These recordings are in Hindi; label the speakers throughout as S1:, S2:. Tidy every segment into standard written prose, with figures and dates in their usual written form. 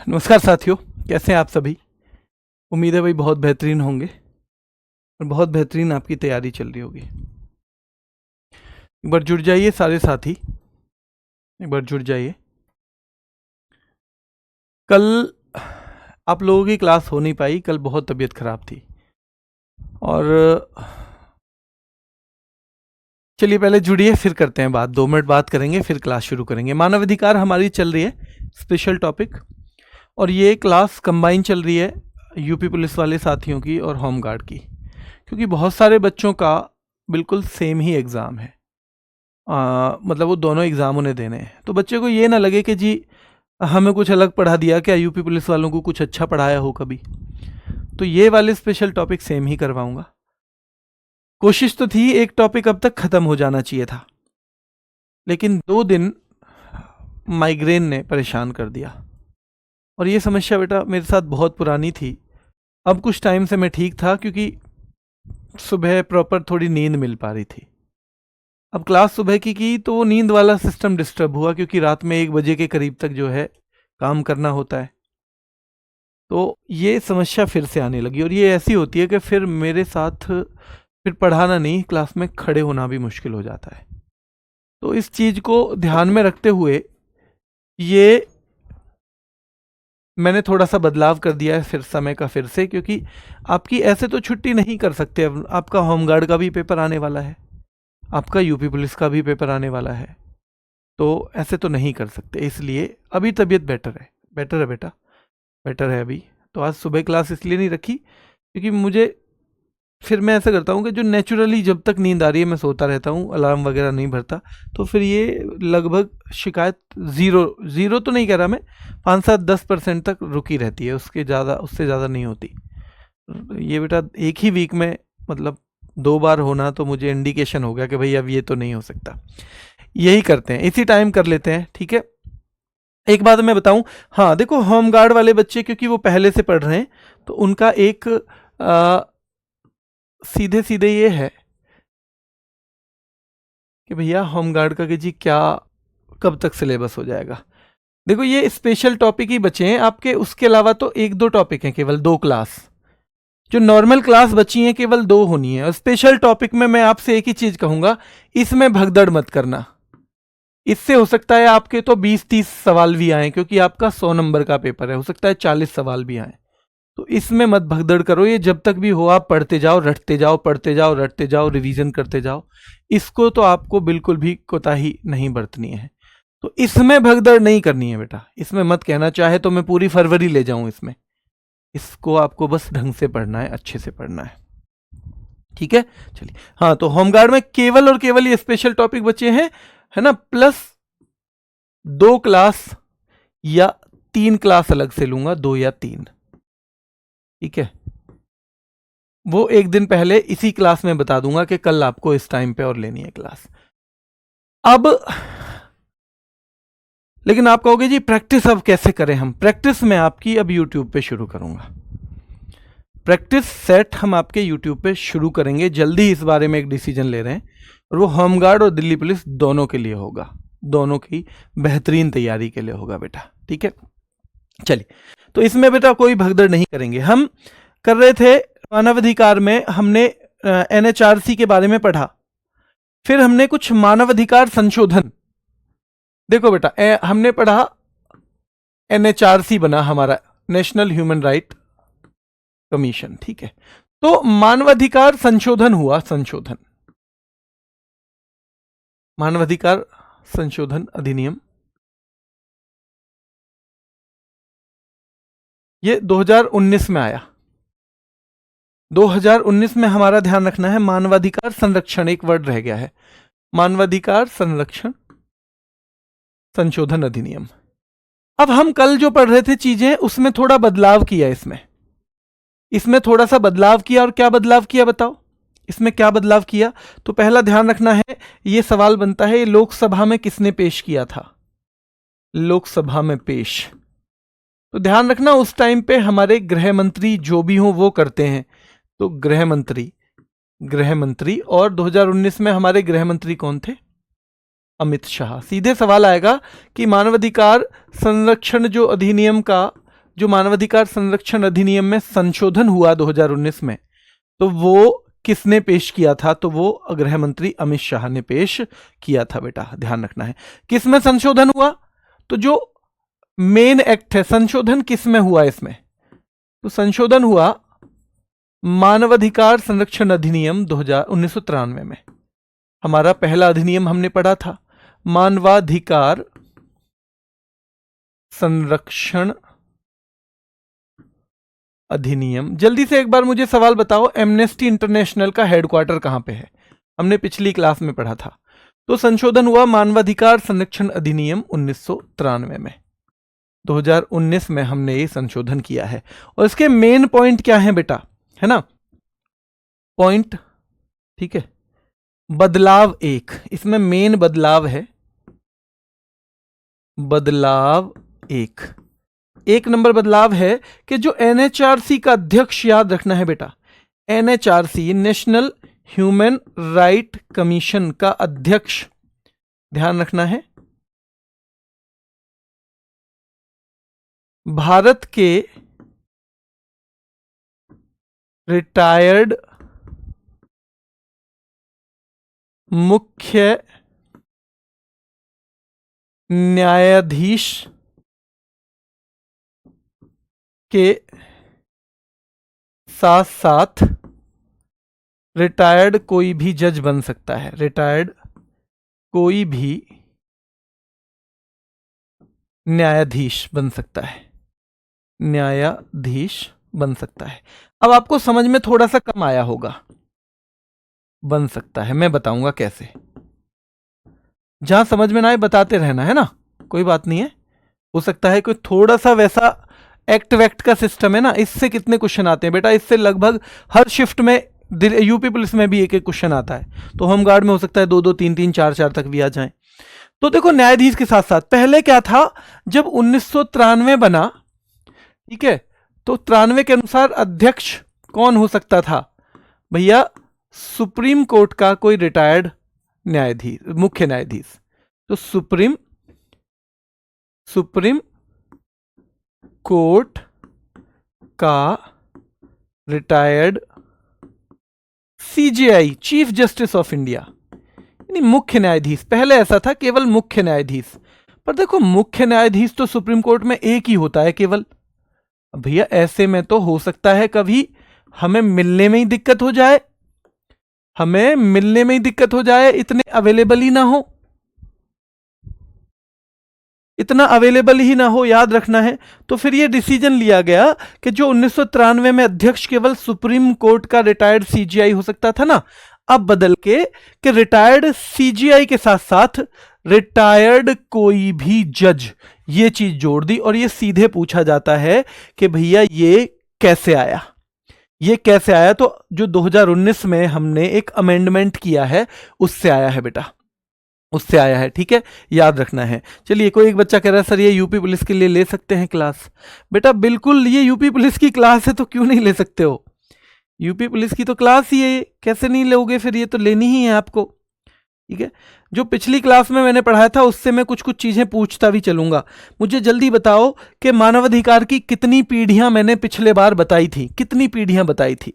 S1: नमस्कार साथियों, कैसे हैं आप सभी। उम्मीद है भाई बहुत बेहतरीन होंगे और बहुत बेहतरीन आपकी तैयारी चल रही होगी। एक बार जुड़ जाइए सारे साथी, एक बार जुड़ जाइए। कल आप लोगों की क्लास हो नहीं पाई, कल बहुत तबीयत खराब थी। और चलिए पहले जुड़िए, फिर करते हैं बात। 2 मिनट बात करेंगे, फिर क्लास शुरू करेंगे। मानवाधिकार हमारी चल रही है, स्पेशल टॉपिक, और ये क्लास कंबाइन चल रही है यूपी पुलिस वाले साथियों की और होमगार्ड की, क्योंकि बहुत सारे बच्चों का बिल्कुल सेम ही एग्ज़ाम है। मतलब वो दोनों एग्ज़ाम उन्हें देने हैं, तो बच्चे को ये ना लगे कि जी हमें कुछ अलग पढ़ा दिया, क्या यूपी पुलिस वालों को कुछ अच्छा पढ़ाया हो कभी। तो ये वाले स्पेशल टॉपिक सेम ही करवाऊंगा। कोशिश तो थी एक टॉपिक अब तक ख़त्म हो जाना चाहिए था, लेकिन 2 दिन माइग्रेन ने परेशान कर दिया। और ये समस्या बेटा मेरे साथ बहुत पुरानी थी। अब कुछ टाइम से मैं ठीक था, क्योंकि सुबह प्रॉपर थोड़ी नींद मिल पा रही थी। अब क्लास सुबह की तो वो नींद वाला सिस्टम डिस्टर्ब हुआ, क्योंकि रात में 1 बजे के करीब तक जो है काम करना होता है। तो ये समस्या फिर से आने लगी, और ये ऐसी होती है कि फिर मेरे साथ फिर पढ़ाना नहीं, क्लास में खड़े होना भी मुश्किल हो जाता है। तो इस चीज़ को ध्यान में रखते हुए ये मैंने थोड़ा सा बदलाव कर दिया है फिर समय का फिर से, क्योंकि आपकी ऐसे तो छुट्टी नहीं कर सकते। अब आपका होमगार्ड का भी पेपर आने वाला है, आपका यूपी पुलिस का भी पेपर आने वाला है, तो ऐसे तो नहीं कर सकते। इसलिए अभी तबीयत बेटर है बेटा, बेटर है अभी। तो आज सुबह क्लास इसलिए नहीं रखी, क्योंकि मुझे फिर मैं ऐसा करता हूँ कि जो नेचुरली जब तक नींद आ रही है मैं सोता रहता हूँ, अलार्म वगैरह नहीं भरता। तो फिर ये लगभग शिकायत ज़ीरो तो नहीं कह रहा मैं, 5-7-10% तक रुकी रहती है, उससे ज़्यादा नहीं होती। ये बेटा एक ही वीक में मतलब 2 बार होना तो मुझे इंडिकेशन हो गया कि भाई अब ये तो नहीं हो सकता। यही करते हैं, इसी टाइम कर लेते हैं, ठीक है। एक बात मैं बताऊं, हाँ देखो, होमगार्ड वाले बच्चे क्योंकि वो पहले से पढ़ रहे हैं, तो उनका एक सीधे सीधे ये है कि भैया होमगार्ड का कि जी क्या कब तक सिलेबस हो जाएगा। देखो ये स्पेशल टॉपिक ही बचे हैं आपके, उसके अलावा तो 1-2 टॉपिक हैं, केवल 2 क्लास। जो नॉर्मल क्लास बची हैं केवल 2 होनी है। और स्पेशल टॉपिक में मैं आपसे एक ही चीज कहूंगा, इसमें भगदड़ मत करना। इससे हो सकता है आपके तो 20-30 सवाल भी आए, क्योंकि आपका 100 नंबर का पेपर है, हो सकता है 40 सवाल भी आए। तो इसमें मत भगदड़ करो। ये जब तक भी हो आप पढ़ते जाओ, रटते जाओ, पढ़ते जाओ, रटते जाओ, रिवीजन करते जाओ। इसको तो आपको बिल्कुल भी कोताही नहीं बरतनी है। तो इसमें भगदड़ नहीं करनी है बेटा। इसमें मत कहना चाहे तो मैं पूरी फरवरी ले जाऊं इसमें। इसको आपको बस ढंग से पढ़ना है, अच्छे से पढ़ना है, ठीक है। चलिए, हाँ तो होमगार्ड में केवल और केवल ये स्पेशल टॉपिक बचे हैं, है ना, प्लस 2 क्लास या 3 क्लास अलग से लूंगा, 2 या 3, ठीक है। वो एक दिन पहले इसी क्लास में बता दूंगा कि कल आपको इस टाइम पे और लेनी है क्लास। अब लेकिन आप कहोगे जी प्रैक्टिस अब कैसे करें हम। प्रैक्टिस में आपकी अब यूट्यूब पे शुरू करूंगा। प्रैक्टिस सेट हम आपके यूट्यूब पे शुरू करेंगे जल्दी। इस बारे में एक डिसीजन ले रहे हैं, और वो होमगार्ड और दिल्ली पुलिस दोनों के लिए होगा, दोनों की बेहतरीन तैयारी के लिए होगा बेटा, ठीक है। चलिए, तो इसमें बेटा कोई भगदड़ नहीं करेंगे। हम कर रहे थे मानवाधिकार में, हमने NHRC के बारे में पढ़ा, फिर हमने कुछ मानवाधिकार संशोधन। देखो बेटा हमने पढ़ा NHRC बना हमारा, नेशनल ह्यूमन राइट कमीशन, ठीक है। तो मानवाधिकार संशोधन हुआ, संशोधन, मानवाधिकार संशोधन अधिनियम, ये 2019 में आया। 2019 में हमारा ध्यान रखना है मानवाधिकार संरक्षण, एक वर्ड रह गया है, मानवाधिकार संरक्षण संशोधन अधिनियम। अब हम कल जो पढ़ रहे थे चीजें, उसमें थोड़ा बदलाव किया, इसमें थोड़ा सा बदलाव किया। और क्या बदलाव किया बताओ, इसमें क्या बदलाव किया। तो पहला ध्यान रखना है, ये सवाल बनता है, ये लोकसभा में किसने पेश किया था, लोकसभा में पेश। तो ध्यान रखना उस टाइम पे हमारे गृह मंत्री जो भी हों वो करते हैं, तो गृह मंत्री। और 2019 में हमारे गृह मंत्री कौन थे, अमित शाह। सीधे सवाल आएगा कि मानवाधिकार संरक्षण जो अधिनियम का जो मानवाधिकार संरक्षण अधिनियम में संशोधन हुआ 2019 में, तो वो किसने पेश किया था? तो वो गृह मंत्री अमित शाह ने पेश किया था बेटा, ध्यान रखना है। किस में संशोधन हुआ? तो जो मेन एक्ट है, संशोधन किस में हुआ इसमें? तो संशोधन हुआ मानवाधिकार संरक्षण अधिनियम 1993 में। हमारा पहला अधिनियम हमने पढ़ा था मानवाधिकार संरक्षण अधिनियम। जल्दी से एक बार मुझे सवाल बताओ, एमनेस्टी इंटरनेशनल का हेडक्वार्टर कहां पे है? हमने पिछली क्लास में पढ़ा था। तो संशोधन हुआ मानवाधिकार संरक्षण अधिनियम 1993 में। 2019 में हमने ये संशोधन किया है। और इसके मेन पॉइंट क्या है बेटा, है ना? पॉइंट, ठीक है। बदलाव एक, इसमें मेन बदलाव है बदलाव एक नंबर बदलाव है कि जो एनएचआरसी का अध्यक्ष, याद रखना है बेटा, NHRC national human right commission का अध्यक्ष, ध्यान रखना है, भारत के रिटायर्ड मुख्य न्यायाधीश के साथ साथ रिटायर्ड कोई भी जज बन सकता है। रिटायर्ड कोई भी न्यायाधीश बन सकता है, न्यायाधीश बन सकता है। अब आपको समझ में थोड़ा सा कम आया होगा, बन सकता है, मैं बताऊंगा कैसे। जहां समझ में ना आए बताते रहना, है ना, कोई बात नहीं है। हो सकता है कोई थोड़ा सा वैसा एक्ट वैक्ट का सिस्टम है ना, इससे कितने क्वेश्चन आते हैं बेटा, इससे लगभग हर शिफ्ट में, यूपी पुलिस में भी एक एक क्वेश्चन आता है। तो होमगार्ड में हो सकता है 2-2, 3-3, 4-4 तक भी आ जाए। तो देखो, न्यायाधीश के साथ साथ पहले क्या था, जब 1993 बना, ठीक है, तो 93 के अनुसार अध्यक्ष कौन हो सकता था भैया? सुप्रीम कोर्ट का कोई रिटायर्ड न्यायाधीश, मुख्य न्यायाधीश। तो सुप्रीम कोर्ट का retired CJI, chief justice of India, यानी मुख्य न्यायाधीश। पहले ऐसा था केवल मुख्य न्यायाधीश, पर देखो मुख्य न्यायाधीश तो सुप्रीम कोर्ट में एक ही होता है केवल। भैया ऐसे में तो हो सकता है कभी हमें मिलने में ही दिक्कत हो जाए, इतने अवेलेबल ही ना हो, याद रखना है। तो फिर ये डिसीजन लिया गया कि जो 1993 में अध्यक्ष केवल सुप्रीम कोर्ट का रिटायर्ड सीजीआई हो सकता था ना, अब बदल के कि रिटायर्ड सीजीआई के साथ साथ रिटायर्ड कोई भी जज, ये चीज जोड़ दी। और ये सीधे पूछा जाता है कि भैया ये कैसे आया, तो जो 2019 में हमने एक अमेंडमेंट किया है उससे आया है बेटा, उससे आया है, ठीक है, याद रखना है। चलिए, कोई एक बच्चा कह रहा है सर ये यूपी पुलिस के लिए ले सकते हैं क्लास? बेटा बिल्कुल, ये यूपी पुलिस की क्लास है तो क्यों नहीं ले सकते हो? यूपी पुलिस की तो क्लास ही है, कैसे नहीं लोगे? फिर ये तो लेनी ही है आपको, ठीक है। जो पिछली क्लास में मैंने पढ़ाया था उससे मैं कुछ कुछ चीजें पूछता भी चलूंगा। मुझे जल्दी बताओ कि मानवाधिकार की कितनी पीढ़ियां मैंने पिछले बार बताई थी, कितनी पीढ़ियां बताई थी?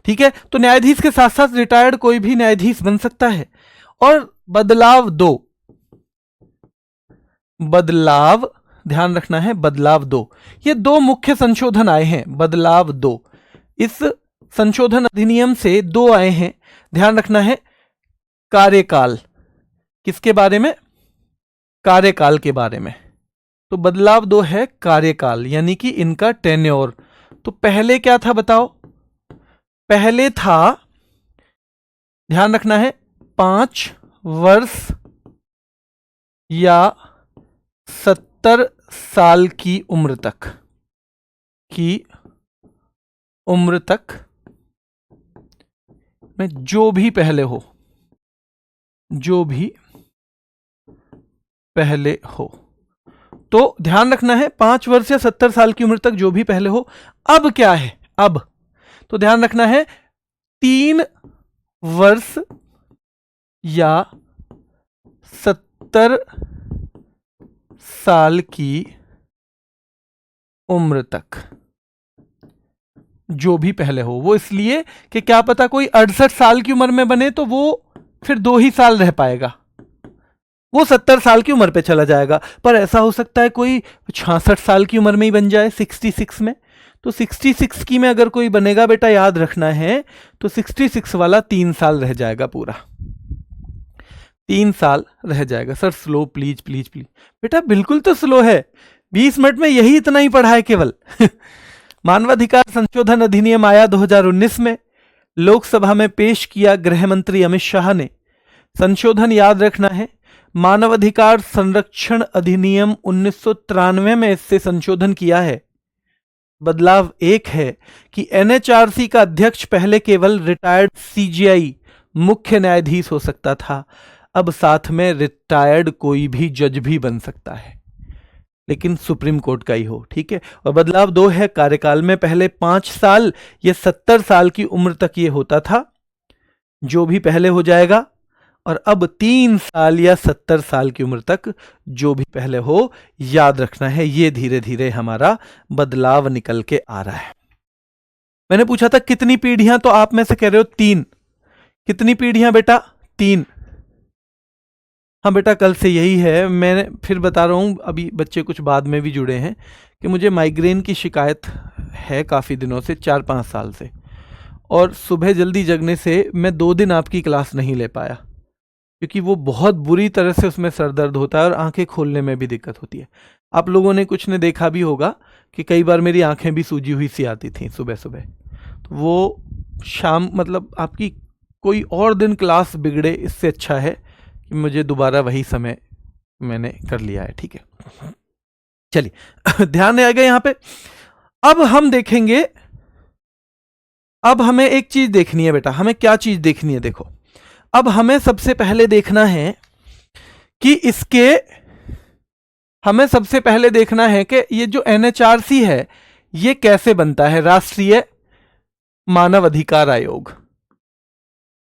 S1: ठीक है, तो न्यायाधीश के साथ साथ रिटायर्ड कोई भी न्यायाधीश बन सकता है। और बदलाव बदलाव, ध्यान रखना है, बदलाव 2, ये 2 मुख्य संशोधन आए हैं। बदलाव 2, इस संशोधन अधिनियम से 2 आए हैं, ध्यान रखना है। कार्यकाल, किसके बारे में? कार्यकाल के बारे में। तो बदलाव 2 है कार्यकाल, यानी कि इनका टेन्योर। तो पहले क्या था बताओ? पहले था, ध्यान रखना है, 5 वर्ष या 70 साल की उम्र तक में जो भी पहले हो, तो ध्यान रखना है 5 वर्ष या 70 साल की उम्र तक जो भी पहले हो। अब क्या है? अब तो ध्यान रखना है 3 वर्ष या 70 साल की उम्र तक, जो भी पहले हो। वो इसलिए कि क्या पता कोई 68 साल की उम्र में बने तो वो फिर 2 ही साल रह पाएगा, वो 70 साल की उम्र पे चला जाएगा। पर ऐसा हो सकता है कोई 66 साल की उम्र में ही बन जाए, 66 में। तो 66 की में अगर कोई बनेगा बेटा, याद रखना है, तो 66 वाला 3 साल रह जाएगा, पूरा 3 साल रह जाएगा। Sir slow please please please. बेटा बिल्कुल तो स्लो है, 20 मिनट में यही इतना ही पढ़ा है केवल। मानवाधिकार संशोधन अधिनियम आया 2019 में, लोकसभा में पेश किया गृह मंत्री अमित शाह ने। संशोधन याद रखना है, मानवाधिकार संरक्षण अधिनियम 1993 में इससे संशोधन किया है। बदलाव एक है कि एनएचआरसी का अध्यक्ष पहले केवल रिटायर्ड सीजेआई मुख्य न्यायाधीश हो सकता था, अब साथ में रिटायर्ड कोई भी जज भी बन सकता है, लेकिन सुप्रीम कोर्ट का ही हो, ठीक है। और बदलाव दो है, कार्यकाल में पहले 5 साल या 70 साल की उम्र तक ये होता था, जो भी पहले हो जाएगा, और अब 3 साल या 70 साल की उम्र तक जो भी पहले हो। याद रखना है, ये धीरे धीरे हमारा बदलाव निकल के आ रहा है। मैंने पूछा था कितनी पीढ़ियां, तो आप में से कह रहे हो 3। कितनी पीढ़ियां बेटा? 3। हाँ बेटा, कल से यही है। मैं फिर बता रहा हूँ, अभी बच्चे कुछ बाद में भी जुड़े हैं, कि मुझे माइग्रेन की शिकायत है काफ़ी दिनों से, 4-5 साल से, और सुबह जल्दी जगने से मैं 2 दिन आपकी क्लास नहीं ले पाया, क्योंकि वो बहुत बुरी तरह से उसमें सर दर्द होता है और आंखें खोलने में भी दिक्कत होती है। आप लोगों ने कुछ ने देखा भी होगा कि कई बार मेरी आंखें भी सूजी हुई सी आती थी सुबह सुबह। तो वो शाम, मतलब आपकी कोई और दिन क्लास बिगड़े, इससे अच्छा है कि मुझे दोबारा वही समय मैंने कर लिया है, ठीक है। चलिए ध्यान आएगा यहाँ पे। अब हम देखेंगे, अब हमें एक चीज देखनी है बेटा। हमें क्या चीज देखनी है? देखो, अब हमें सबसे पहले देखना है कि हमें सबसे पहले देखना है कि ये जो एनएचआरसी है ये कैसे बनता है। राष्ट्रीय मानव अधिकार आयोग,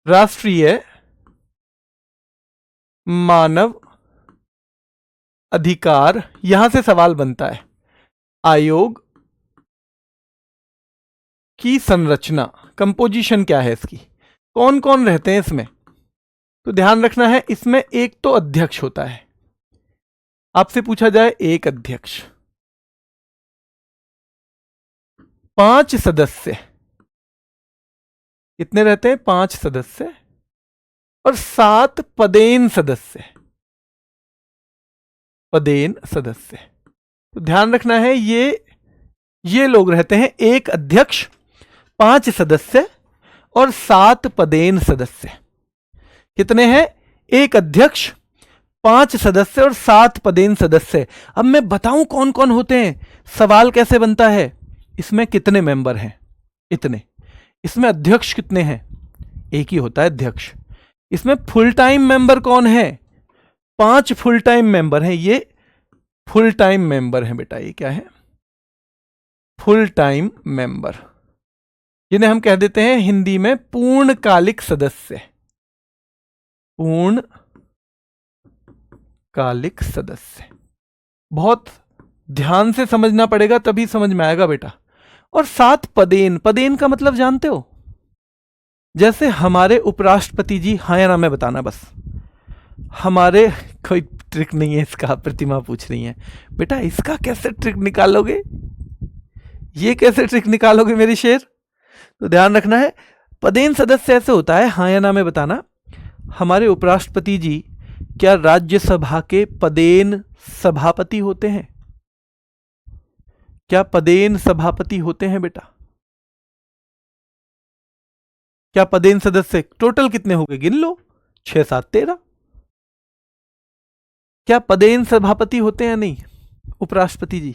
S1: राष्ट्रीय मानव अधिकार, यहां से सवाल बनता है, आयोग की संरचना, कंपोजिशन क्या है इसकी, कौन कौन रहते हैं इसमें। तो ध्यान रखना है, इसमें एक तो अध्यक्ष होता है। आपसे पूछा जाए एक अध्यक्ष, 5 सदस्य, कितने रहते हैं? 5 सदस्य, और 7 पदेन सदस्य। पदेन सदस्य, तो ध्यान रखना है, ये लोग रहते हैं, एक अध्यक्ष, 5 सदस्य और 7 पदेन सदस्य। कितने हैं? एक अध्यक्ष, 5 सदस्य और 7 पदेन सदस्य। अब मैं बताऊं कौन कौन होते हैं, सवाल कैसे बनता है, इसमें कितने मेंबर हैं? इतने। इसमें अध्यक्ष कितने हैं? एक ही होता है अध्यक्ष। इसमें फुल टाइम मेंबर कौन है? 5 फुल टाइम मेंबर हैं। ये फुल टाइम मेंबर हैं बेटा। ये क्या है? फुल टाइम मेंबर, जिन्हें हम कह देते हैं हिंदी में पूर्णकालिक सदस्य। पूर्णकालिक सदस्य, बहुत ध्यान से समझना पड़ेगा, तभी समझ में आएगा बेटा। और 7 पदेन, पदेन का मतलब जानते हो? जैसे हमारे उपराष्ट्रपति जी, हाँ या ना में बताना बस। हमारे, कोई ट्रिक नहीं है इसका, प्रतिमा पूछ रही है बेटा इसका कैसे ट्रिक निकालोगे, ये कैसे ट्रिक निकालोगे मेरी शेर? तो ध्यान रखना है, पदेन सदस्य ऐसे होता है, हाँ या ना में बताना। हमारे उपराष्ट्रपति जी क्या राज्यसभा के पदेन सभापति होते हैं? क्या पदेन सभापति होते हैं बेटा? क्या पदेन सदस्य टोटल कितने हो गए, गिन लो, 6, 7, 13। क्या पदेन सभापति होते हैं? नहीं, उपराष्ट्रपति जी।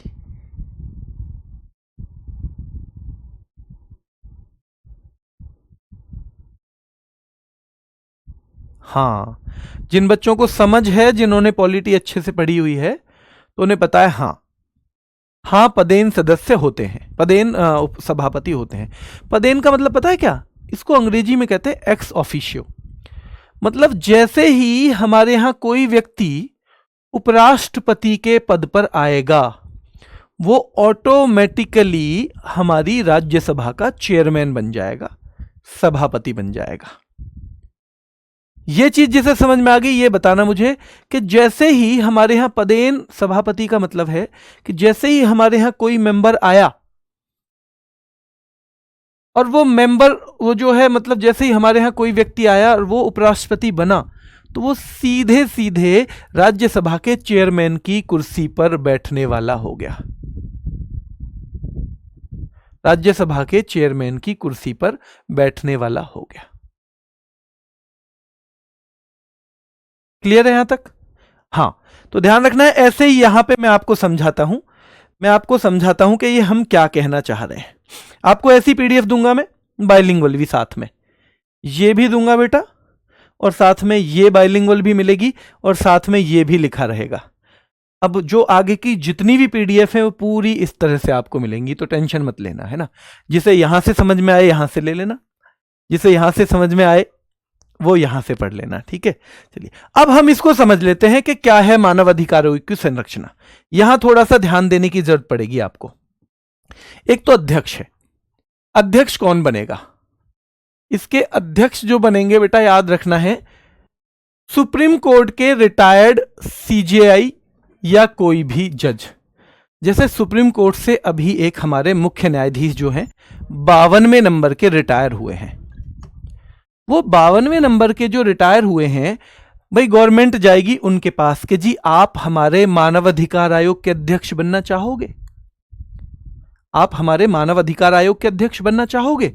S1: हाँ, जिन बच्चों को समझ है, जिन्होंने पॉलिटी अच्छे से पढ़ी हुई है, तो उन्हें पता है, हाँ पदेन सदस्य होते हैं, पदेन सभापति होते हैं। पदेन का मतलब पता है क्या? इसको अंग्रेजी में कहते हैं एक्स ऑफिशियो। मतलब जैसे ही हमारे यहां कोई व्यक्ति उपराष्ट्रपति के पद पर आएगा, वो ऑटोमेटिकली हमारी राज्यसभा का चेयरमैन बन जाएगा, सभापति बन जाएगा। ये चीज जिसे समझ में आ गई, ये बताना मुझे कि जैसे ही हमारे यहां पदेन सभापति का मतलब है कि जैसे ही हमारे यहां कोई मेंबर आया और वो मेंबर, वो जो है मतलब जैसे ही हमारे यहां कोई व्यक्ति आया और वो उपराष्ट्रपति बना, तो वो सीधे सीधे राज्यसभा के चेयरमैन की कुर्सी पर बैठने वाला हो गया। राज्यसभा के चेयरमैन की कुर्सी पर बैठने वाला हो गया। क्लियर है यहां तक? हां, तो ध्यान रखना है। ऐसे ही यहां पे मैं आपको समझाता हूं कि ये हम क्या कहना चाह रहे हैं। आपको ऐसी पीडीएफ दूंगा मैं, बाइलिंगुअल भी साथ में, ये भी दूंगा बेटा, और साथ में ये बाइलिंगुअल भी मिलेगी, और साथ में ये भी लिखा रहेगा। अब जो आगे की जितनी भी पीडीएफ है वो पूरी इस तरह से आपको मिलेंगी, तो टेंशन मत लेना, है ना। जिसे यहां से समझ में आए यहां से ले लेना, जिसे यहां से समझ में आए वो यहां से पढ़ लेना, ठीक है। चलिए अब हम इसको समझ लेते हैं कि क्या है मानव अधिकारों की संरचना। यहां थोड़ा सा ध्यान देने की जरूरत पड़ेगी आपको। एक तो अध्यक्ष है। अध्यक्ष कौन बनेगा? इसके अध्यक्ष जो बनेंगे बेटा, याद रखना है, सुप्रीम कोर्ट के रिटायर्ड सीजेआई या कोई भी जज। जैसे सुप्रीम कोर्ट से अभी एक हमारे मुख्य न्यायाधीश जो हैं 52वें नंबर के रिटायर हुए हैं। वो 52वें नंबर के जो रिटायर हुए हैं, भाई गवर्नमेंट जाएगी उनके पास कि जी आप हमारे मानव अधिकार आयोग के अध्यक्ष बनना चाहोगे? आप हमारे मानव अधिकार आयोग के अध्यक्ष बनना चाहोगे?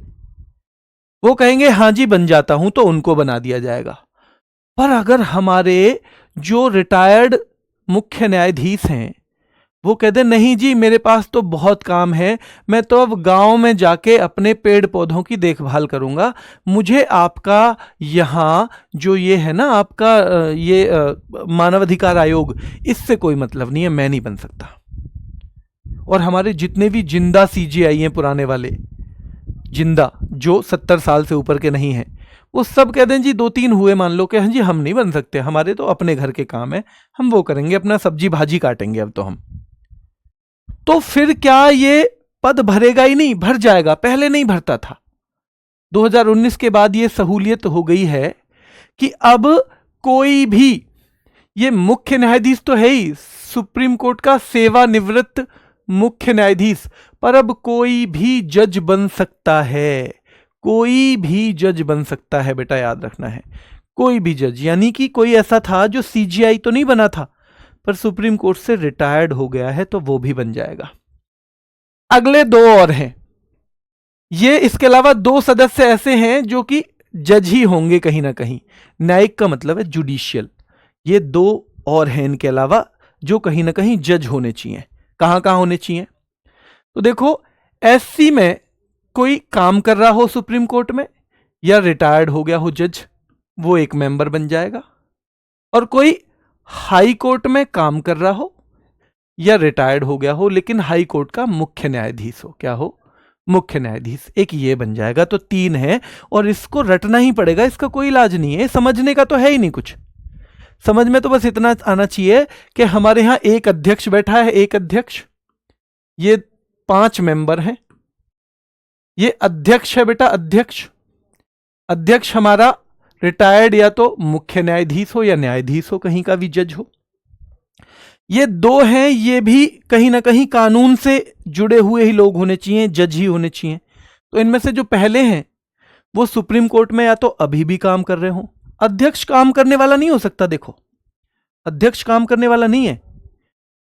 S1: वो कहेंगे हां जी बन जाता हूं, तो उनको बना दिया जाएगा। पर अगर हमारे जो रिटायर्ड मुख्य न्यायाधीश हैं वो कहते नहीं जी मेरे पास तो बहुत काम है, मैं तो अब गांव में जाके अपने पेड़ पौधों की देखभाल करूंगा, मुझे आपका यहां जो ये है ना आपका ये मानवाधिकार आयोग, इससे कोई मतलब नहीं है, मैं नहीं बन सकता। और हमारे जितने भी जिंदा सीजेआई हैं पुराने वाले, जिंदा जो 70 साल से ऊपर के नहीं हैं, वो सब कहते हैं जी 2-3 हुए मान लो कि हाँ जी हम नहीं बन सकते, हमारे तो अपने घर के काम है, हम वो करेंगे, अपना सब्जी भाजी काटेंगे अब तो हम। तो फिर क्या ये पद भरेगा ही नहीं? भर जाएगा, पहले नहीं भरता था। 2019 के बाद ये सहूलियत हो गई है कि अब कोई भी, ये मुख्य न्यायाधीश तो है ही, सुप्रीम कोर्ट का सेवानिवृत्त मुख्य न्यायाधीश, पर अब कोई भी जज बन सकता है, कोई भी जज बन सकता है बेटा, याद रखना है, कोई भी जज। यानी कि कोई ऐसा था जो सीजीआई तो नहीं बना था पर सुप्रीम कोर्ट से रिटायर्ड हो गया है, तो वो भी बन जाएगा। अगले 2 और हैं, ये इसके अलावा 2 सदस्य ऐसे हैं जो कि जज ही होंगे कहीं ना कहीं, न्यायिक का मतलब है जुडिशियल। ये 2 और हैं इनके अलावा जो कहीं ना कहीं जज होने चाहिए। कहां कहां होने चाहिए? तो देखो, एससी में कोई काम कर रहा हो सुप्रीम कोर्ट में या रिटायर्ड हो गया हो जज, वो एक मेंबर बन जाएगा। और कोई हाई कोर्ट में काम कर रहा हो या रिटायर्ड हो गया हो लेकिन हाई कोर्ट का मुख्य न्यायाधीश हो, क्या हो? मुख्य न्यायाधीश, एक ये बन जाएगा। तो 3 है और इसको रटना ही पड़ेगा, इसका कोई इलाज नहीं है, समझने का तो है ही नहीं कुछ। समझ में तो बस इतना आना चाहिए कि हमारे यहां एक अध्यक्ष बैठा है, एक अध्यक्ष, ये 5 मेंबर हैं, ये अध्यक्ष है बेटा, अध्यक्ष। अध्यक्ष हमारा रिटायर्ड या तो मुख्य न्यायाधीश हो या न्यायाधीश हो, कहीं का भी जज हो। ये 2 हैं, ये भी कहीं ना कहीं कानून से जुड़े हुए ही लोग होने चाहिए, जज ही होने चाहिए। तो इनमें से जो पहले हैं वो सुप्रीम कोर्ट में या तो अभी भी काम कर रहे हो, अध्यक्ष काम करने वाला नहीं हो सकता, देखो अध्यक्ष काम करने वाला नहीं है,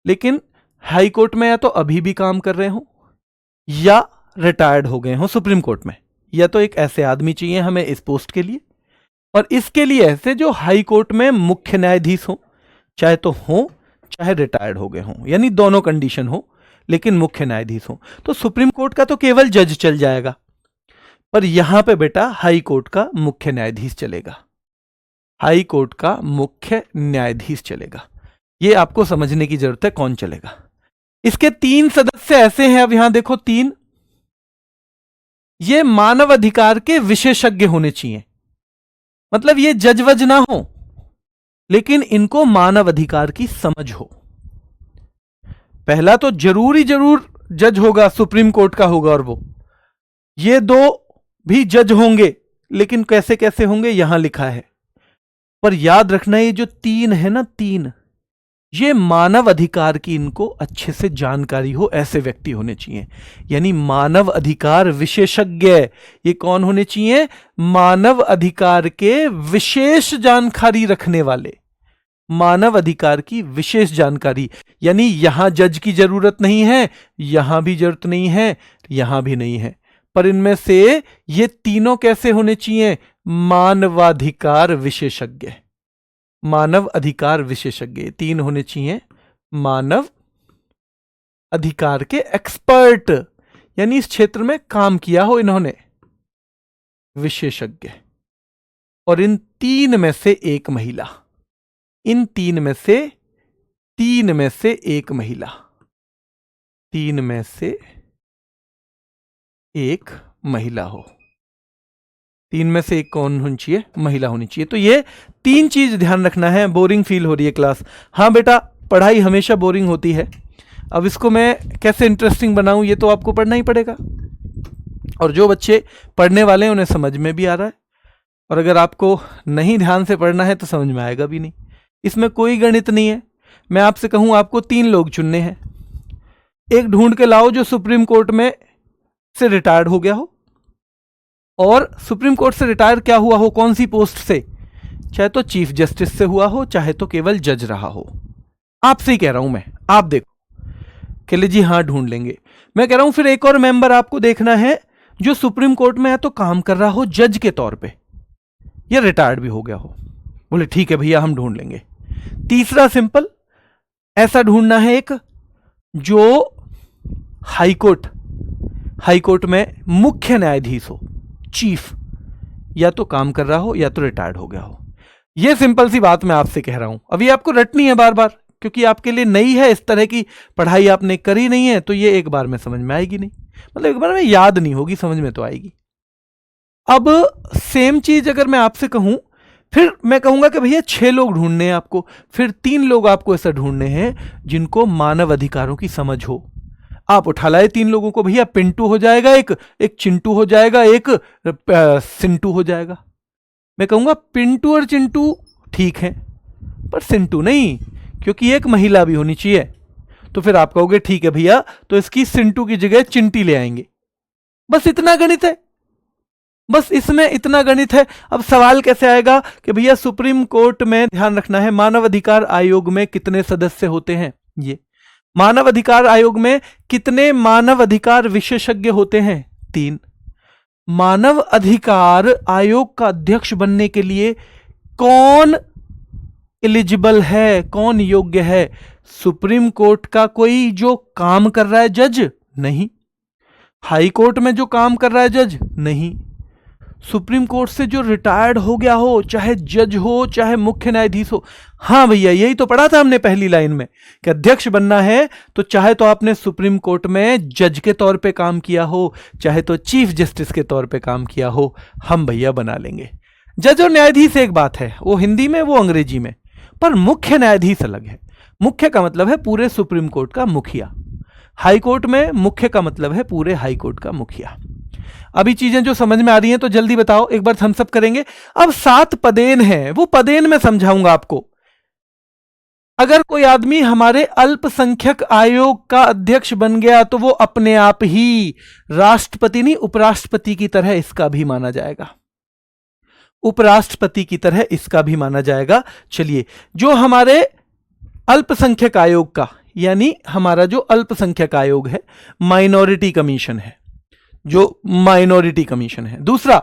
S1: लेकिन हाई कोर्ट में या तो अभी भी काम कर रहे हो या रिटायर्ड हो गए हो सुप्रीम कोर्ट में, या तो एक ऐसे आदमी चाहिए हमें इस पोस्ट के लिए। और इसके लिए ऐसे जो हाई कोर्ट में मुख्य न्यायाधीश हो, चाहे तो हो चाहे रिटायर्ड हो गए हों, यानी दोनों कंडीशन हो, लेकिन मुख्य न्यायाधीश हो। तो सुप्रीम कोर्ट का तो केवल जज चल जाएगा, पर यहां पे बेटा हाई कोर्ट का मुख्य न्यायाधीश चलेगा, हाई कोर्ट का मुख्य न्यायाधीश चलेगा। ये आपको समझने की जरूरत है कौन चलेगा। इसके 3 सदस्य ऐसे हैं, अब यहां देखो 3, ये मानव अधिकार के विशेषज्ञ होने चाहिए। मतलब ये जज वज ना हो, लेकिन इनको मानव अधिकार की समझ हो। पहला तो जरूर जज होगा, सुप्रीम कोर्ट का होगा, और वो ये दो भी जज होंगे, लेकिन कैसे कैसे होंगे यहां लिखा है। पर याद रखना ये जो तीन है ना, तीन, ये मानव अधिकार की इनको अच्छे से जानकारी हो, ऐसे व्यक्ति होने चाहिए। यानी मानव अधिकार विशेषज्ञ, ये कौन होने चाहिए? मानव अधिकार के विशेष जानकारी रखने वाले, मानव अधिकार की विशेष जानकारी। यानी यहां जज की जरूरत नहीं है, यहां भी जरूरत नहीं है, यहां भी नहीं है, पर इनमें से ये तीनों कैसे होने चाहिए? मानवाधिकार विशेषज्ञ, मानव अधिकार विशेषज्ञ तीन होने चाहिए। मानव अधिकार के एक्सपर्ट, यानी इस क्षेत्र में काम किया हो इन्होंने, विशेषज्ञ। और इन तीन में से एक महिला, इन तीन में से एक महिला, तीन में से एक महिला हो, तीन में से एक कौन होनी चाहिए? महिला होनी चाहिए। तो ये तीन चीज ध्यान रखना है। बोरिंग फील हो रही है क्लास? हाँ बेटा, पढ़ाई हमेशा बोरिंग होती है। अब इसको मैं कैसे इंटरेस्टिंग बनाऊं, ये तो आपको पढ़ना ही पड़ेगा। और जो बच्चे पढ़ने वाले हैं उन्हें समझ में भी आ रहा है, और अगर आपको नहीं ध्यान से पढ़ना है तो समझ में आएगा भी नहीं। इसमें कोई गणित नहीं है। मैं आपसे कहूं आपको तीन लोग चुनने हैं, एक ढूंढ के लाओ जो सुप्रीम कोर्ट में से रिटायर्ड हो गया हो, और सुप्रीम कोर्ट से रिटायर क्या हुआ हो, कौन सी पोस्ट से, चाहे तो चीफ जस्टिस से हुआ हो, चाहे तो केवल जज रहा हो। आपसे ही कह रहा हूं मैं, आप देखो के लिए जी हाँ ढूंढ लेंगे। मैं कह रहा हूं फिर एक और मेंबर आपको देखना है जो सुप्रीम कोर्ट में है तो काम कर रहा हो जज के तौर पे, या रिटायर्ड भी हो गया हो। बोले ठीक है भैया हम ढूंढ लेंगे। तीसरा सिंपल ऐसा ढूंढना है एक जो हाईकोर्ट में मुख्य न्यायाधीश हो, चीफ, या तो काम कर रहा हो या तो रिटायर्ड हो गया हो। यह सिंपल सी बात मैं आपसे कह रहा हूं। अभी आपको रटनी है बार बार, क्योंकि आपके लिए नई है, इस तरह की पढ़ाई आपने करी नहीं है, तो ये एक बार में समझ में आएगी नहीं, मतलब एक बार में याद नहीं होगी, समझ में तो आएगी। अब सेम चीज अगर मैं आपसे कहूं, फिर मैं कहूंगा कि भैया 6 लोग ढूंढने हैं आपको, फिर 3 लोग आपको ऐसा ढूंढने हैं जिनको मानव अधिकारों की समझ हो। आप उठा लाए 3 लोगों को, भैया पिंटू हो जाएगा, एक चिंटू हो जाएगा, एक सिंटू हो जाएगा। मैं कहूंगा पिंटू और चिंटू ठीक है, पर सिंटू नहीं, क्योंकि एक महिला भी होनी चाहिए। तो फिर आप कहोगे ठीक है भैया, तो इसकी सिंटू की जगह चिंटी ले आएंगे। बस इतना गणित है, बस इसमें इतना गणित है। अब सवाल कैसे आएगा कि भैया सुप्रीम कोर्ट में, ध्यान रखना है, मानव अधिकार आयोग में कितने सदस्य होते हैं? ये मानव अधिकार आयोग में कितने मानव अधिकार विशेषज्ञ होते हैं? 3। मानव अधिकार आयोग का अध्यक्ष बनने के लिए कौन एलिजिबल है, कौन योग्य है? सुप्रीम कोर्ट का कोई जो काम कर रहा है जज? नहीं। हाई कोर्ट में जो काम कर रहा है जज? नहीं। सुप्रीम कोर्ट से जो रिटायर्ड हो गया हो, चाहे जज हो चाहे मुख्य न्यायाधीश हो। हाँ भैया, यही तो पढ़ा था हमने पहली लाइन में कि अध्यक्ष बनना है तो चाहे तो आपने सुप्रीम कोर्ट में जज के तौर पे काम किया हो, चाहे तो चीफ जस्टिस के तौर पे काम किया हो, हम भैया बना लेंगे। जज और न्यायाधीश एक बात है, वो हिंदी में, वो अंग्रेजी में, पर मुख्य न्यायाधीश अलग है। मुख्य का मतलब है पूरे सुप्रीम कोर्ट का मुखिया, हाई कोर्ट में मुख्य का मतलब है पूरे हाई कोर्ट का मुखिया। अभी चीजें जो समझ में आ रही हैं तो जल्दी बताओ, एक बार थम्स अप करेंगे। अब 7 पदेन हैं, वो पदेन में समझाऊंगा आपको। अगर कोई आदमी हमारे अल्पसंख्यक आयोग का अध्यक्ष बन गया तो वो अपने आप ही राष्ट्रपति नहीं, उपराष्ट्रपति की तरह इसका भी माना जाएगा, उपराष्ट्रपति की तरह इसका भी माना जाएगा। चलिए, जो हमारे अल्पसंख्यक आयोग का, यानी हमारा जो अल्पसंख्यक आयोग है, माइनॉरिटी कमीशन है, जो माइनॉरिटी कमीशन है। दूसरा,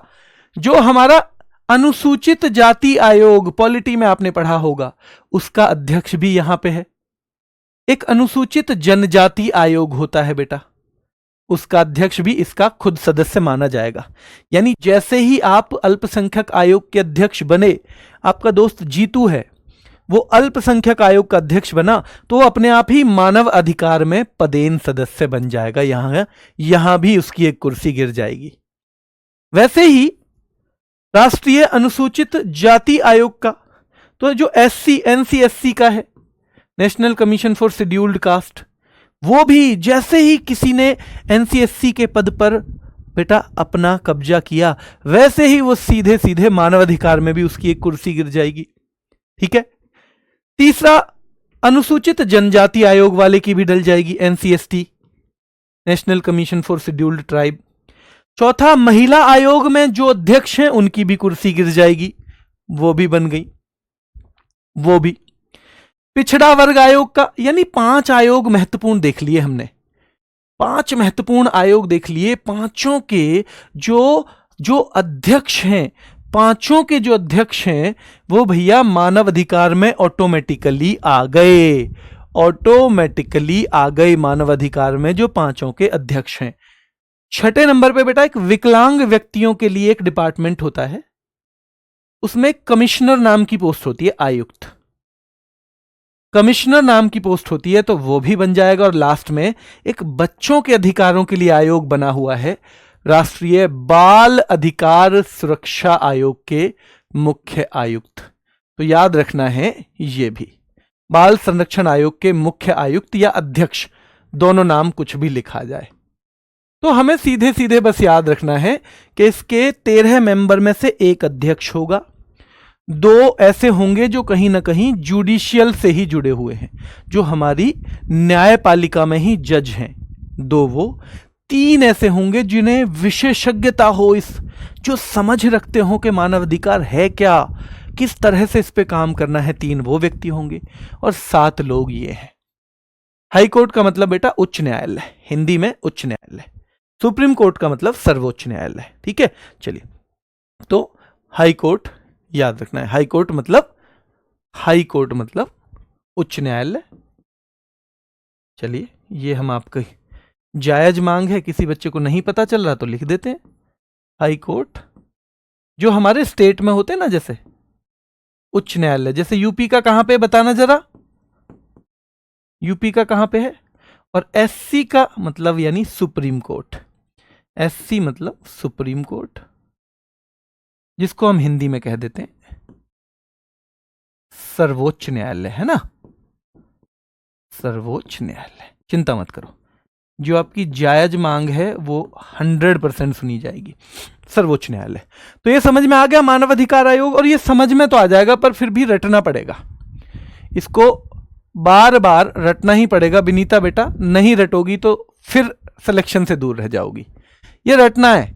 S1: जो हमारा अनुसूचित जाति आयोग, पॉलिटी में आपने पढ़ा होगा, उसका अध्यक्ष भी यहां पे है। एक अनुसूचित जनजाति आयोग होता है बेटा, उसका अध्यक्ष भी इसका खुद सदस्य माना जाएगा। यानी जैसे ही आप अल्पसंख्यक आयोग के अध्यक्ष बने, आपका दोस्त जीतू है, वो अल्पसंख्यक आयोग का अध्यक्ष बना, तो वो अपने आप ही मानव अधिकार में पदेन सदस्य बन जाएगा। यहां भी उसकी एक कुर्सी गिर जाएगी। वैसे ही राष्ट्रीय अनुसूचित जाति आयोग का, तो जो एससी एनसीएससी का है, national commission for scheduled caste, वो भी जैसे ही किसी ने एनसीएससी के पद पर बेटा अपना कब्जा किया, वैसे ही वो सीधे सीधे मानवाधिकार में भी उसकी एक कुर्सी गिर जाएगी। ठीक है। तीसरा, अनुसूचित जनजाति आयोग वाले की भी डल जाएगी, ancestry, national commission for scheduled tribe. चौथा, महिला आयोग में जो अध्यक्ष हैं उनकी भी कुर्सी गिर जाएगी, वो भी बन गई, वो भी। पिछड़ा वर्ग आयोग का, यानी 5 आयोग महत्वपूर्ण देख लिए हमने, 5 महत्वपूर्ण आयोग देख लिए। पांचों के जो अध्यक्ष हैं, पांचों के जो अध्यक्ष हैं वो भैया मानव अधिकार में ऑटोमेटिकली आ गए, ऑटोमेटिकली आ गए मानव अधिकार में जो पांचों के अध्यक्ष हैं। छठे नंबर पे बेटा एक विकलांग व्यक्तियों के लिए एक डिपार्टमेंट होता है, उसमें कमिश्नर नाम की पोस्ट होती है, आयुक्त, कमिश्नर नाम की पोस्ट होती है, तो वो भी बन जाएगा। और लास्ट में एक बच्चों के अधिकारों के लिए आयोग बना हुआ है, राष्ट्रीय बाल अधिकार सुरक्षा आयोग के मुख्य आयुक्त। तो याद रखना है ये भी, बाल संरक्षण आयोग के मुख्य आयुक्त या अध्यक्ष, दोनों नाम कुछ भी लिखा जाए। तो हमें सीधे सीधे बस याद रखना है कि इसके 13 मेंबर में से एक अध्यक्ष होगा, 2 ऐसे होंगे जो कहीं ना कहीं जुडिशियल से ही जुड़े हुए हैं, जो हमारी न्यायपालिका में ही जज हैं, 2 वो। 3 ऐसे होंगे जिन्हें विशेषज्ञता हो, इस जो समझ रखते हो कि मानवाधिकार है क्या, किस तरह से इस पे काम करना है, 3 वो व्यक्ति होंगे। और 7 लोग ये हैं। हाई कोर्ट का मतलब बेटा उच्च न्यायालय, हिंदी में उच्च न्यायालय। सुप्रीम कोर्ट का मतलब सर्वोच्च न्यायालय। ठीक है, चलिए। तो हाई कोर्ट याद रखना है, हाई कोर्ट मतलब उच्च न्यायालय। चलिए, ये हम आपकी जायज मांग है, किसी बच्चे को नहीं पता चल रहा तो लिख देते हैं। हाई कोर्ट जो हमारे स्टेट में होते हैं ना, जैसे उच्च न्यायालय, जैसे यूपी का कहां पे बताना जरा, यूपी का कहां पे है। और एससी का मतलब यानी सुप्रीम कोर्ट, एससी मतलब सुप्रीम कोर्ट, जिसको हम हिंदी में कह देते हैं सर्वोच्च न्यायालय, है ना, सर्वोच्च न्यायालय। चिंता मत करो, जो आपकी जायज मांग है वो 100% सुनी जाएगी, सर्वोच्च न्यायालय। तो ये समझ में आ गया मानव अधिकार आयोग, और ये समझ में तो आ जाएगा पर फिर भी रटना पड़ेगा, इसको बार बार रटना ही पड़ेगा। विनीता बेटा नहीं रटोगी तो फिर सिलेक्शन से दूर रह जाओगी, ये रटना है।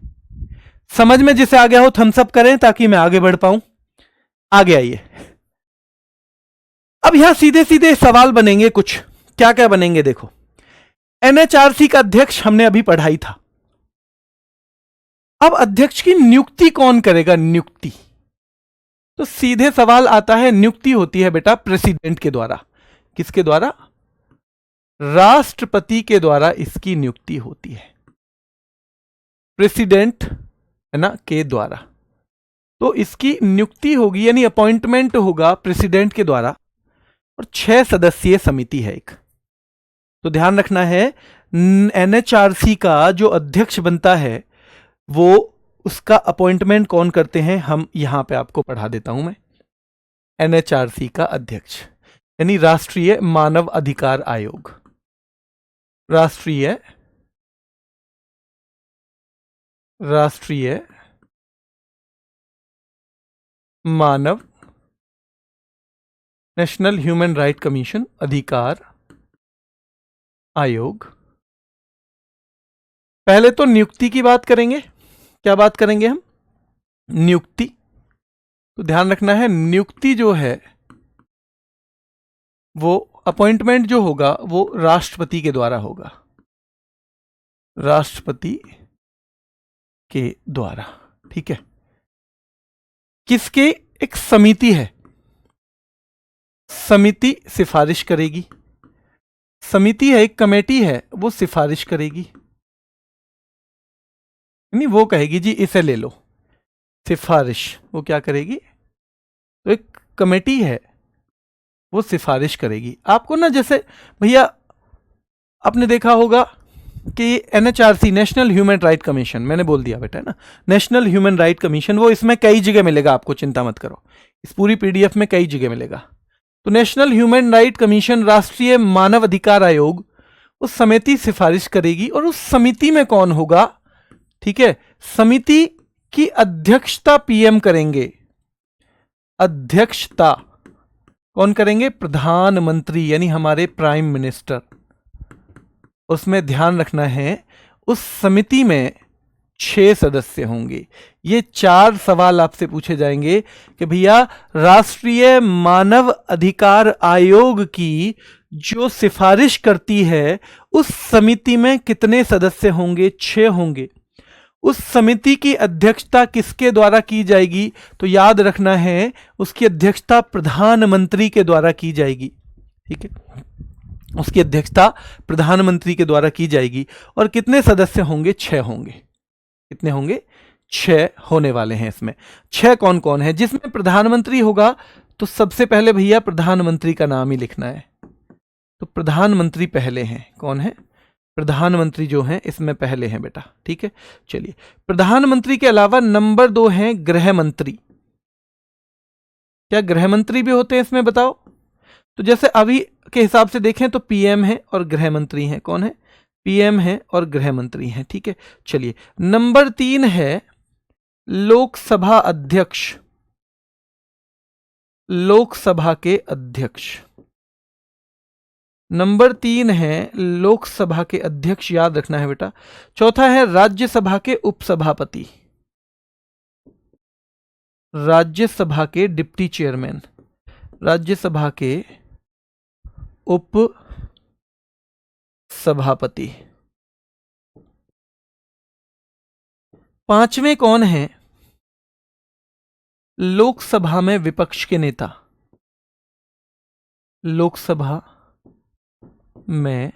S1: समझ में जिसे आ गया हो थम्स अप करें ताकि मैं आगे बढ़ पाऊं। आगे आइए। अब यहां सीधे सीधे सवाल बनेंगे कुछ, क्या क्या बनेंगे देखो। एनएचआरसी का अध्यक्ष हमने अभी पढ़ाई था, अब अध्यक्ष की नियुक्ति कौन करेगा, नियुक्ति। तो सीधे सवाल आता है, नियुक्ति होती है बेटा प्रेसिडेंट के द्वारा। किसके द्वारा, राष्ट्रपति के द्वारा इसकी नियुक्ति होती है, प्रेसिडेंट है ना के द्वारा। तो इसकी नियुक्ति होगी यानी अपॉइंटमेंट होगा प्रेसिडेंट के द्वारा, और 6 सदस्यीय समिति है एक। तो ध्यान रखना है, एनएचआरसी का जो अध्यक्ष बनता है वो उसका अपॉइंटमेंट कौन करते हैं, हम यहां पे आपको पढ़ा देता हूं मैं। एनएचआरसी का अध्यक्ष यानी राष्ट्रीय मानव अधिकार आयोग, राष्ट्रीय मानव, नेशनल ह्यूमन राइट कमीशन, अधिकार आयोग। पहले तो नियुक्ति की बात करेंगे, क्या बात करेंगे हम, नियुक्ति। तो ध्यान रखना है, नियुक्ति जो है वो अपॉइंटमेंट जो होगा वो राष्ट्रपति के द्वारा होगा, राष्ट्रपति के द्वारा। ठीक है, किसके, एक समिति है, समिति सिफारिश करेगी, समिति है एक कमेटी है वो सिफारिश करेगी, नहीं वो कहेगी जी इसे ले लो, सिफारिश वो क्या करेगी, तो एक कमेटी है वो सिफारिश करेगी। आपको ना जैसे भैया आपने देखा होगा कि NHRC, national human right commission, मैंने बोल दिया बेटा है ना, नेशनल ह्यूमन राइट कमीशन, वो इसमें कई जगह मिलेगा आपको, चिंता मत करो, इस पूरी पीडीएफ में कई जगह मिलेगा। तो नेशनल ह्यूमन राइट कमीशन, राष्ट्रीय मानव अधिकार आयोग, उस समिति सिफारिश करेगी और उस समिति में कौन होगा, ठीक है, समिति की अध्यक्षता पीएम करेंगे। अध्यक्षता कौन करेंगे, प्रधानमंत्री, यानी हमारे प्राइम मिनिस्टर। उसमें ध्यान रखना है उस समिति में 6 सदस्य होंगे। ये 4 सवाल आपसे पूछे जाएंगे कि भैया राष्ट्रीय मानव अधिकार आयोग की जो सिफारिश करती है उस समिति में कितने सदस्य होंगे, 6 होंगे। उस समिति की अध्यक्षता किसके द्वारा की जाएगी, तो याद रखना है उसकी अध्यक्षता प्रधानमंत्री के द्वारा की जाएगी, ठीक है, उसकी अध्यक्षता प्रधानमंत्री के द्वारा की जाएगी। और कितने सदस्य होंगे, 6 होंगे। कितने होंगे, 6 होने वाले हैं इसमें। 6 कौन कौन है, जिसमें प्रधानमंत्री होगा तो सबसे पहले भैया प्रधानमंत्री का नाम ही लिखना है। तो प्रधानमंत्री पहले हैं, कौन है, प्रधानमंत्री जो हैं इसमें पहले हैं बेटा, ठीक है। चलिए, प्रधानमंत्री के अलावा नंबर 2 हैं गृह मंत्री। क्या गृह मंत्री भी होते हैं इसमें, बताओ। तो जैसे अभी के हिसाब से देखें तो पीएम है और गृह मंत्री हैं, कौन है, पीएम है और गृह मंत्री हैं, ठीक है। चलिए, नंबर 3 है लोकसभा अध्यक्ष, लोकसभा के अध्यक्ष। नंबर 3 है लोकसभा के अध्यक्ष, याद रखना है बेटा। चौथा है राज्यसभा के उपसभापति, राज्यसभा के डिप्टी चेयरमैन, राज्यसभा के उप सभापति। 5वें कौन है, लोकसभा में विपक्ष के नेता, लोकसभा में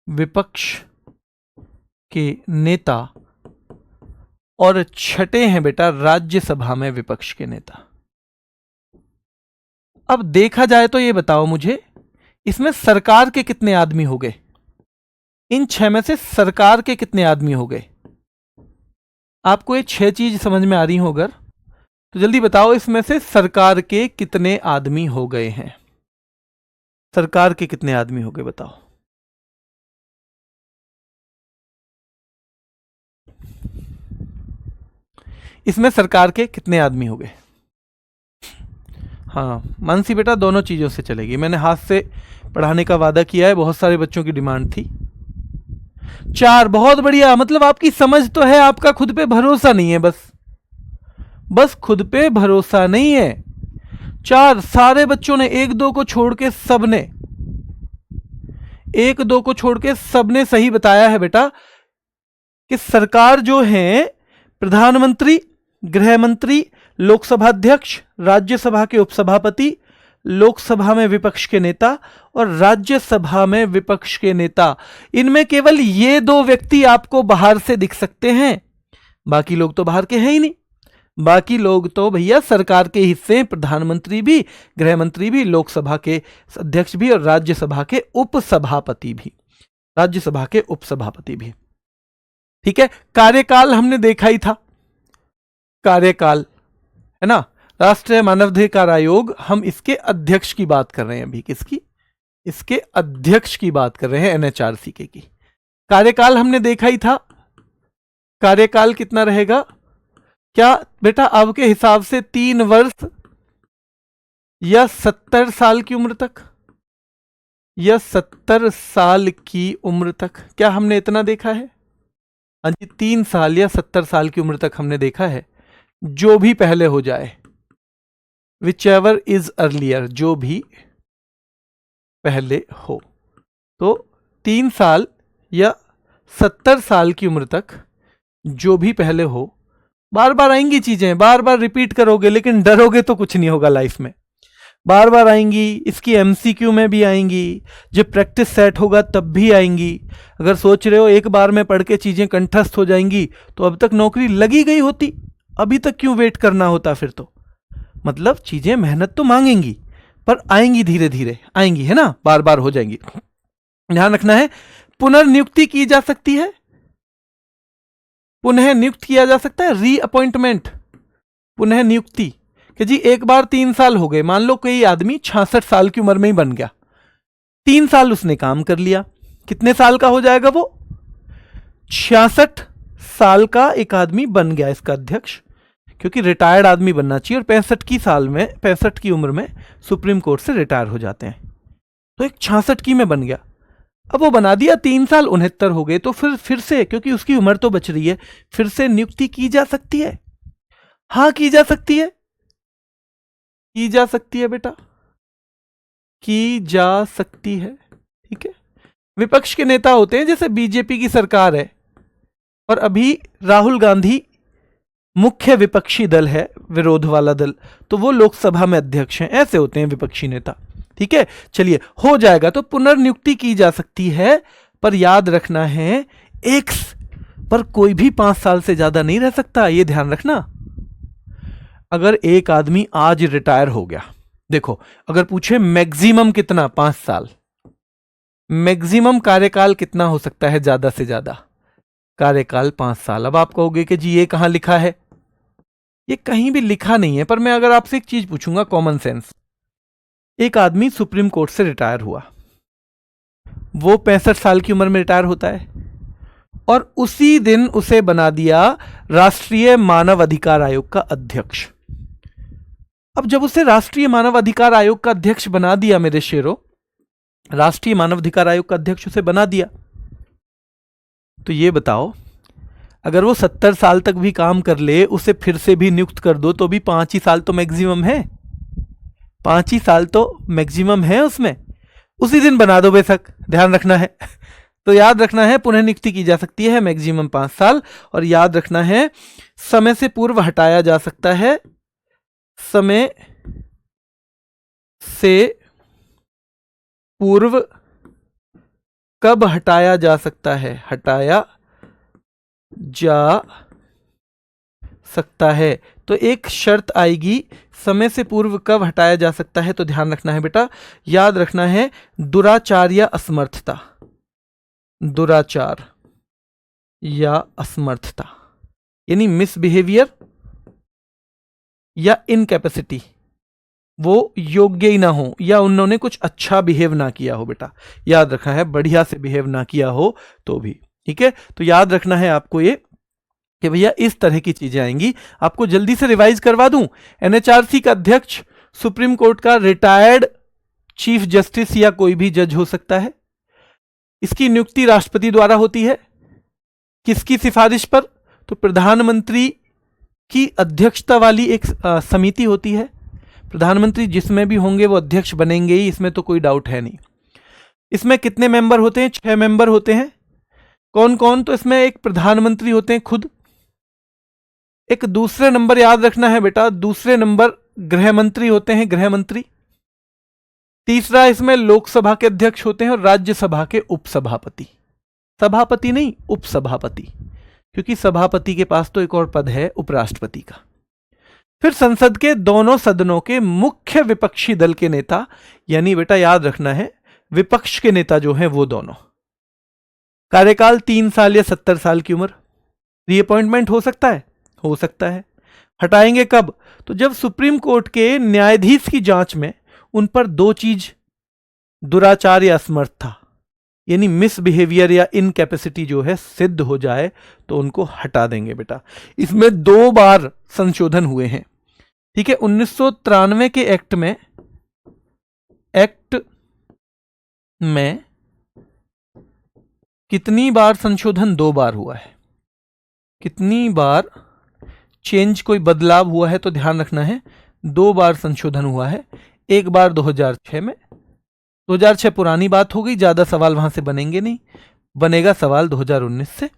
S1: विपक्ष के नेता। और 6ठे हैं बेटा राज्यसभा में विपक्ष के नेता। अब देखा जाए तो ये बताओ मुझे, इसमें सरकार के कितने आदमी हो गए, इन 6 में से सरकार के कितने आदमी हो गए। आपको ये 6 चीज समझ में आ रही हो अगर, तो जल्दी बताओ इसमें से सरकार के कितने आदमी हो गए हैं, सरकार के कितने आदमी हो गए बताओ। इसमें सरकार के कितने आदमी हो गए। हाँ मानसी बेटा, दोनों चीजों से चलेगी, मैंने हाथ से पढ़ाने का वादा किया है, बहुत सारे बच्चों की डिमांड थी। 4, बहुत बढ़िया, मतलब आपकी समझ तो है, आपका खुद पे भरोसा नहीं है, बस खुद पे भरोसा नहीं है। 4 सारे बच्चों ने, 1-2 को छोड़ के सबने, 1-2 को छोड़ के सबने सही बताया है बेटा कि सरकार जो है प्रधानमंत्री, गृह मंत्री, लोकसभा अध्यक्ष, राज्यसभा के उपसभापति, लोकसभा में विपक्ष के नेता और राज्यसभा में विपक्ष के नेता, इनमें केवल ये 2 व्यक्ति आपको बाहर से दिख सकते हैं, बाकी लोग तो बाहर के हैं ही नहीं। बाकी लोग तो भैया सरकार के हिस्से हैं, प्रधानमंत्री भी, गृह मंत्री भी, लोकसभा के अध्यक्ष भी और राज्यसभा के उपसभापति भी, राज्यसभा के उपसभापति भी, ठीक है। कार्यकाल हमने देखा ही था, कार्यकाल है ना, राष्ट्रीय मानवाधिकार आयोग, हम इसके अध्यक्ष की बात कर रहे हैं अभी, किसकी, इसके अध्यक्ष की बात कर रहे हैं, एनएचआरसी की। कार्यकाल हमने देखा ही था, कार्यकाल कितना रहेगा, क्या बेटा अब के हिसाब से 3 वर्ष या 70 साल की उम्र तक, या 70 साल की उम्र तक, क्या हमने इतना देखा है। हाँ जी, 3 साल या 70 साल की उम्र तक हमने देखा है, जो भी पहले हो जाए, विच एवर इज अर्लियर, जो भी पहले हो। तो 3 साल या 70 साल की उम्र तक जो भी पहले हो, बार बार आएंगी चीजें, बार बार रिपीट करोगे लेकिन डरोगे तो कुछ नहीं होगा लाइफ में, बार बार आएंगी, इसकी एमसीक्यू में भी आएंगी, जब प्रैक्टिस सेट होगा तब भी आएंगी। अगर सोच रहे हो एक बार में पढ़ के चीजें कंठस्थ हो जाएंगी तो अब तक नौकरी लगी गई होती, अभी तक क्यों वेट करना होता फिर तो। मतलब चीजें मेहनत तो मांगेंगी पर आएंगी, धीरे धीरे आएंगी, है ना, बार बार हो जाएंगी। ध्यान रखना है, पुनर्नियुक्ति की जा सकती है, पुनः नियुक्त किया जा सकता है, रीअपॉइंटमेंट, पुनः नियुक्ति, कि जी एक बार 3 साल हो गए, मान लो कोई आदमी 66 साल की उम्र में ही बन गया, 3 साल उसने काम कर लिया, कितने साल का हो जाएगा वो? 66 साल का एक आदमी बन गया इसका अध्यक्ष, क्योंकि रिटायर्ड आदमी बनना चाहिए और 65 की उम्र में सुप्रीम कोर्ट से रिटायर हो जाते हैं, तो एक 66 की में बन गया। अब वो बना दिया, 3 साल 69 हो गए, तो फिर से, क्योंकि उसकी उम्र तो बच रही है, फिर से नियुक्ति की जा सकती है। हाँ की जा सकती है, की जा सकती है बेटा, की जा सकती है। ठीक है, विपक्ष के नेता होते हैं, जैसे बीजेपी की सरकार है और अभी राहुल गांधी मुख्य विपक्षी दल है, विरोध वाला दल, तो वो लोकसभा में अध्यक्ष हैं, ऐसे होते हैं विपक्षी नेता। ठीक है, चलिए हो जाएगा, तो पुनर्नियुक्ति की जा सकती है, पर याद रखना है एक्स पर कोई भी 5 साल से ज्यादा नहीं रह सकता, ये ध्यान रखना। अगर एक आदमी आज रिटायर हो गया, देखो अगर पूछे मैक्सिमम कितना, 5 साल, मैक्सिमम कार्यकाल कितना हो सकता है ज्यादा से ज्यादा? कार्यकाल 5 साल। अब आप कहोगे कि जी ये कहां लिखा है? ये कहीं भी लिखा नहीं है, पर मैं अगर आपसे एक चीज पूछूंगा, कॉमन सेंस, एक आदमी सुप्रीम कोर्ट से रिटायर हुआ, वो 65 साल की उम्र में रिटायर होता है और उसी दिन उसे बना दिया राष्ट्रीय मानव अधिकार आयोग का अध्यक्ष। अब जब उसे राष्ट्रीय मानव अधिकार आयोग का अध्यक्ष बना दिया, मेरे शेरों, राष्ट्रीय मानव अधिकार आयोग का अध्यक्ष उसे बना दिया, तो ये बताओ, अगर वो 70 साल तक भी काम कर ले, उसे फिर से भी नियुक्त कर दो, तो भी 5 ही साल तो मैक्सिमम है, 5 ही साल तो मैक्सिमम है उसमें, उसी दिन बना दो बेशक, ध्यान रखना है। तो याद रखना है पुनः नियुक्ति की जा सकती है, मैक्सिमम 5 साल, और याद रखना है समय से पूर्व हटाया जा सकता है, समय से पूर्व कब हटाया जा सकता है? हटाया जा सकता है, तो एक शर्त आएगी, समय से पूर्व कब हटाया जा सकता है, तो ध्यान रखना है बेटा, याद रखना है दुराचार या असमर्थता, दुराचार या असमर्थता, यानी मिसबिहेवियर या इनकैपेसिटी, वो योग्य ही ना हो या उन्होंने कुछ अच्छा बिहेव ना किया हो, बेटा याद रखना है, बढ़िया से बिहेव ना किया हो तो भी। ठीक है, तो याद रखना है आपको ये कि भैया इस तरह की चीजें आएंगी। आपको जल्दी से रिवाइज करवा दूं, एनएचआरसी का अध्यक्ष सुप्रीम कोर्ट का रिटायर्ड चीफ जस्टिस या कोई भी जज हो सकता है। इसकी नियुक्ति राष्ट्रपति द्वारा होती है, किसकी सिफारिश पर? तो प्रधानमंत्री की अध्यक्षता वाली एक समिति होती है, प्रधानमंत्री जिसमें भी होंगे वो अध्यक्ष बनेंगे ही, इसमें तो कोई डाउट है नहीं। इसमें कितने मेंबर होते हैं? 6 मेंबर होते हैं। कौन कौन? तो इसमें एक प्रधानमंत्री होते हैं खुद, एक दूसरे नंबर याद रखना है बेटा, दूसरे नंबर गृह मंत्री होते हैं, गृह मंत्री। तीसरा इसमें लोकसभा के अध्यक्ष होते हैं और राज्यसभा के उपसभापति, सभापति नहीं उपसभापति, क्योंकि सभापति के पास तो एक और पद है उपराष्ट्रपति का। फिर संसद के दोनों सदनों के मुख्य विपक्षी दल के नेता, यानी बेटा याद रखना है विपक्ष के नेता जो हैं वो दोनों, कार्यकाल 3 साल या 70 साल की उम्र। रीअपॉइंटमेंट हो सकता है, हो सकता है। हटाएंगे कब? तो जब सुप्रीम कोर्ट के न्यायाधीश की जांच में उन पर 2 चीज, दुराचार या असमर्थता यानी मिसबिहेवियर या इनकैपेसिटी जो है सिद्ध हो जाए तो उनको हटा देंगे बेटा। इसमें 2 बार संशोधन हुए हैं। ठीक है, 1993 के एक्ट में कितनी बार संशोधन? 2 बार हुआ है। कितनी बार चेंज, कोई बदलाव हुआ है? तो ध्यान रखना है 2 बार संशोधन हुआ है। एक बार 2006 में, 2006 पुरानी बात हो गई, ज्यादा सवाल वहां से बनेंगे नहीं, बनेगा सवाल 2019 से,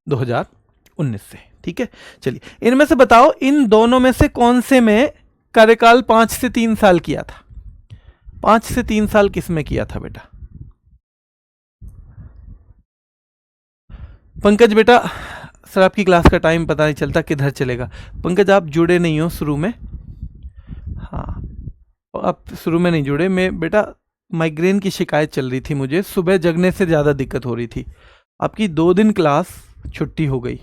S1: 2019 से। ठीक है, चलिए इनमें से बताओ, इन दोनों में से कौन से में कार्यकाल 5 से 3 साल किया था? 5 से 3 साल किस में किया था बेटा? पंकज बेटा, सर आपकी क्लास का टाइम पता नहीं चलता किधर चलेगा। पंकज आप जुड़े नहीं हो शुरू में, हाँ आप शुरू में नहीं जुड़े। मैं बेटा माइग्रेन की शिकायत चल रही थी, मुझे सुबह जगने से ज़्यादा दिक्कत हो रही थी। आपकी 2 दिन क्लास छुट्टी हो गई,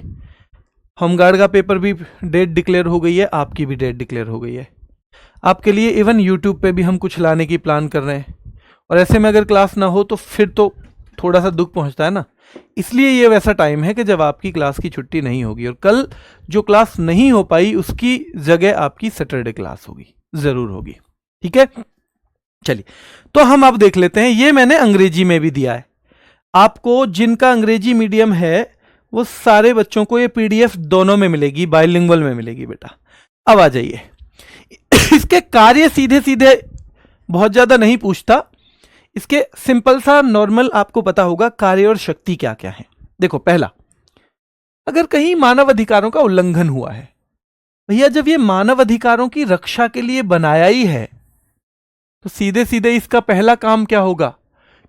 S1: होमगार्ड का पेपर भी डेट डिक्लेयर हो गई है, आपकी भी डेट डिक्लेयर हो गई है। आपके लिए इवन यूट्यूब पे भी हम कुछ लाने की प्लान कर रहे हैं, और ऐसे में अगर क्लास ना हो तो फिर तो थोड़ा सा दुख पहुंचता है ना। इसलिए ये वैसा टाइम है कि जब आपकी क्लास की छुट्टी नहीं होगी, और कल जो क्लास नहीं हो पाई उसकी जगह आपकी सैटरडे क्लास होगी, ज़रूर होगी। ठीक है, चलिए तो हम अब देख लेते हैं। ये मैंने अंग्रेजी में भी दिया है आपको, जिनका अंग्रेजी मीडियम है वो सारे बच्चों को ये पीडीएफ दोनों में मिलेगी, बाइलिंगुअल में मिलेगी बेटा। अब आ जाइए, इसके कार्य सीधे सीधे बहुत ज्यादा नहीं पूछता, इसके सिंपल सा नॉर्मल आपको पता होगा कार्य और शक्ति क्या क्या है। देखो, पहला, अगर कहीं मानव अधिकारों का उल्लंघन हुआ है, भैया जब ये मानव अधिकारों की रक्षा के लिए बनाया ही है तो सीधे सीधे इसका पहला काम क्या होगा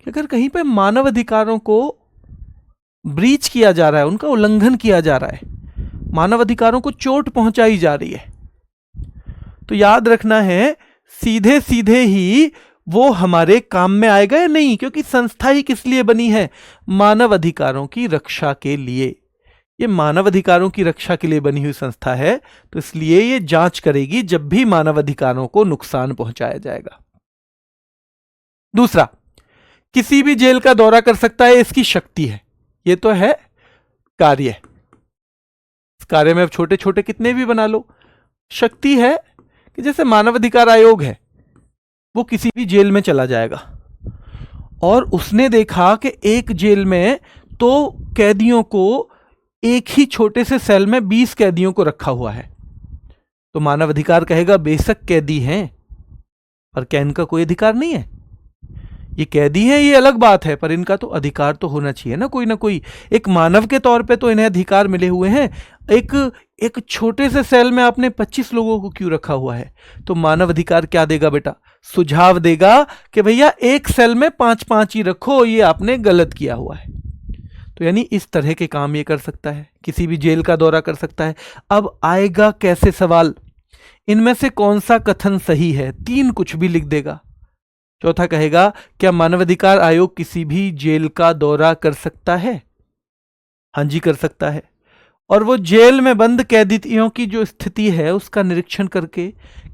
S1: कि अगर कहीं पे मानव अधिकारों को ब्रीच किया जा रहा है, उनका उल्लंघन किया जा रहा है, मानव अधिकारों को चोट पहुंचाई जा रही है, तो याद रखना है सीधे सीधे ही वो हमारे काम में आएगा या नहीं, क्योंकि संस्था ही किस लिए बनी है, मानव अधिकारों की रक्षा के लिए। ये मानव अधिकारों की रक्षा के लिए बनी हुई संस्था है, तो इसलिए ये जांच करेगी जब भी मानव अधिकारों को नुकसान पहुंचाया जाएगा। दूसरा, किसी भी जेल का दौरा कर सकता है, इसकी शक्ति है। ये तो है कार्य, इस कार्य में अब छोटे छोटे कितने भी बना लो, शक्ति है कि जैसे मानव अधिकार आयोग है, वो किसी भी जेल में चला जाएगा और उसने देखा कि एक जेल में तो कैदियों को एक ही छोटे से सेल में 20 कैदियों को रखा हुआ है, तो मानव अधिकार कहेगा बेशक कैदी हैं पर क्या इनका कोई अधिकार नहीं है? ये कैदी हैं, ये अलग बात है, पर इनका तो अधिकार तो होना चाहिए ना कोई। एक मानव के तौर पे तो इन्हें अधिकार मिले हुए हैं। एक छोटे से सेल में आपने 25 लोगों को क्यों रखा हुआ है? तो मानव अधिकार क्या देगा बेटा? सुझाव देगा कि भैया एक सेल में 5-5 ही रखो, ये आपने गलत किया हुआ है। तो यानी इस तरह के काम ये कर सकता है, किसी भी जेल का दौरा कर सकता है। अब आएगा कैसे सवाल, इनमें से कौन सा कथन सही है? 3 कुछ भी लिख देगा। चौथा कहेगा क्या मानवाधिकार आयोग किसी भी जेल का दौरा कर सकता है? हाँ जी, कर सकता है। और वो जेल में बंद कैदियों की जो स्थिति है उसका निरीक्षण करके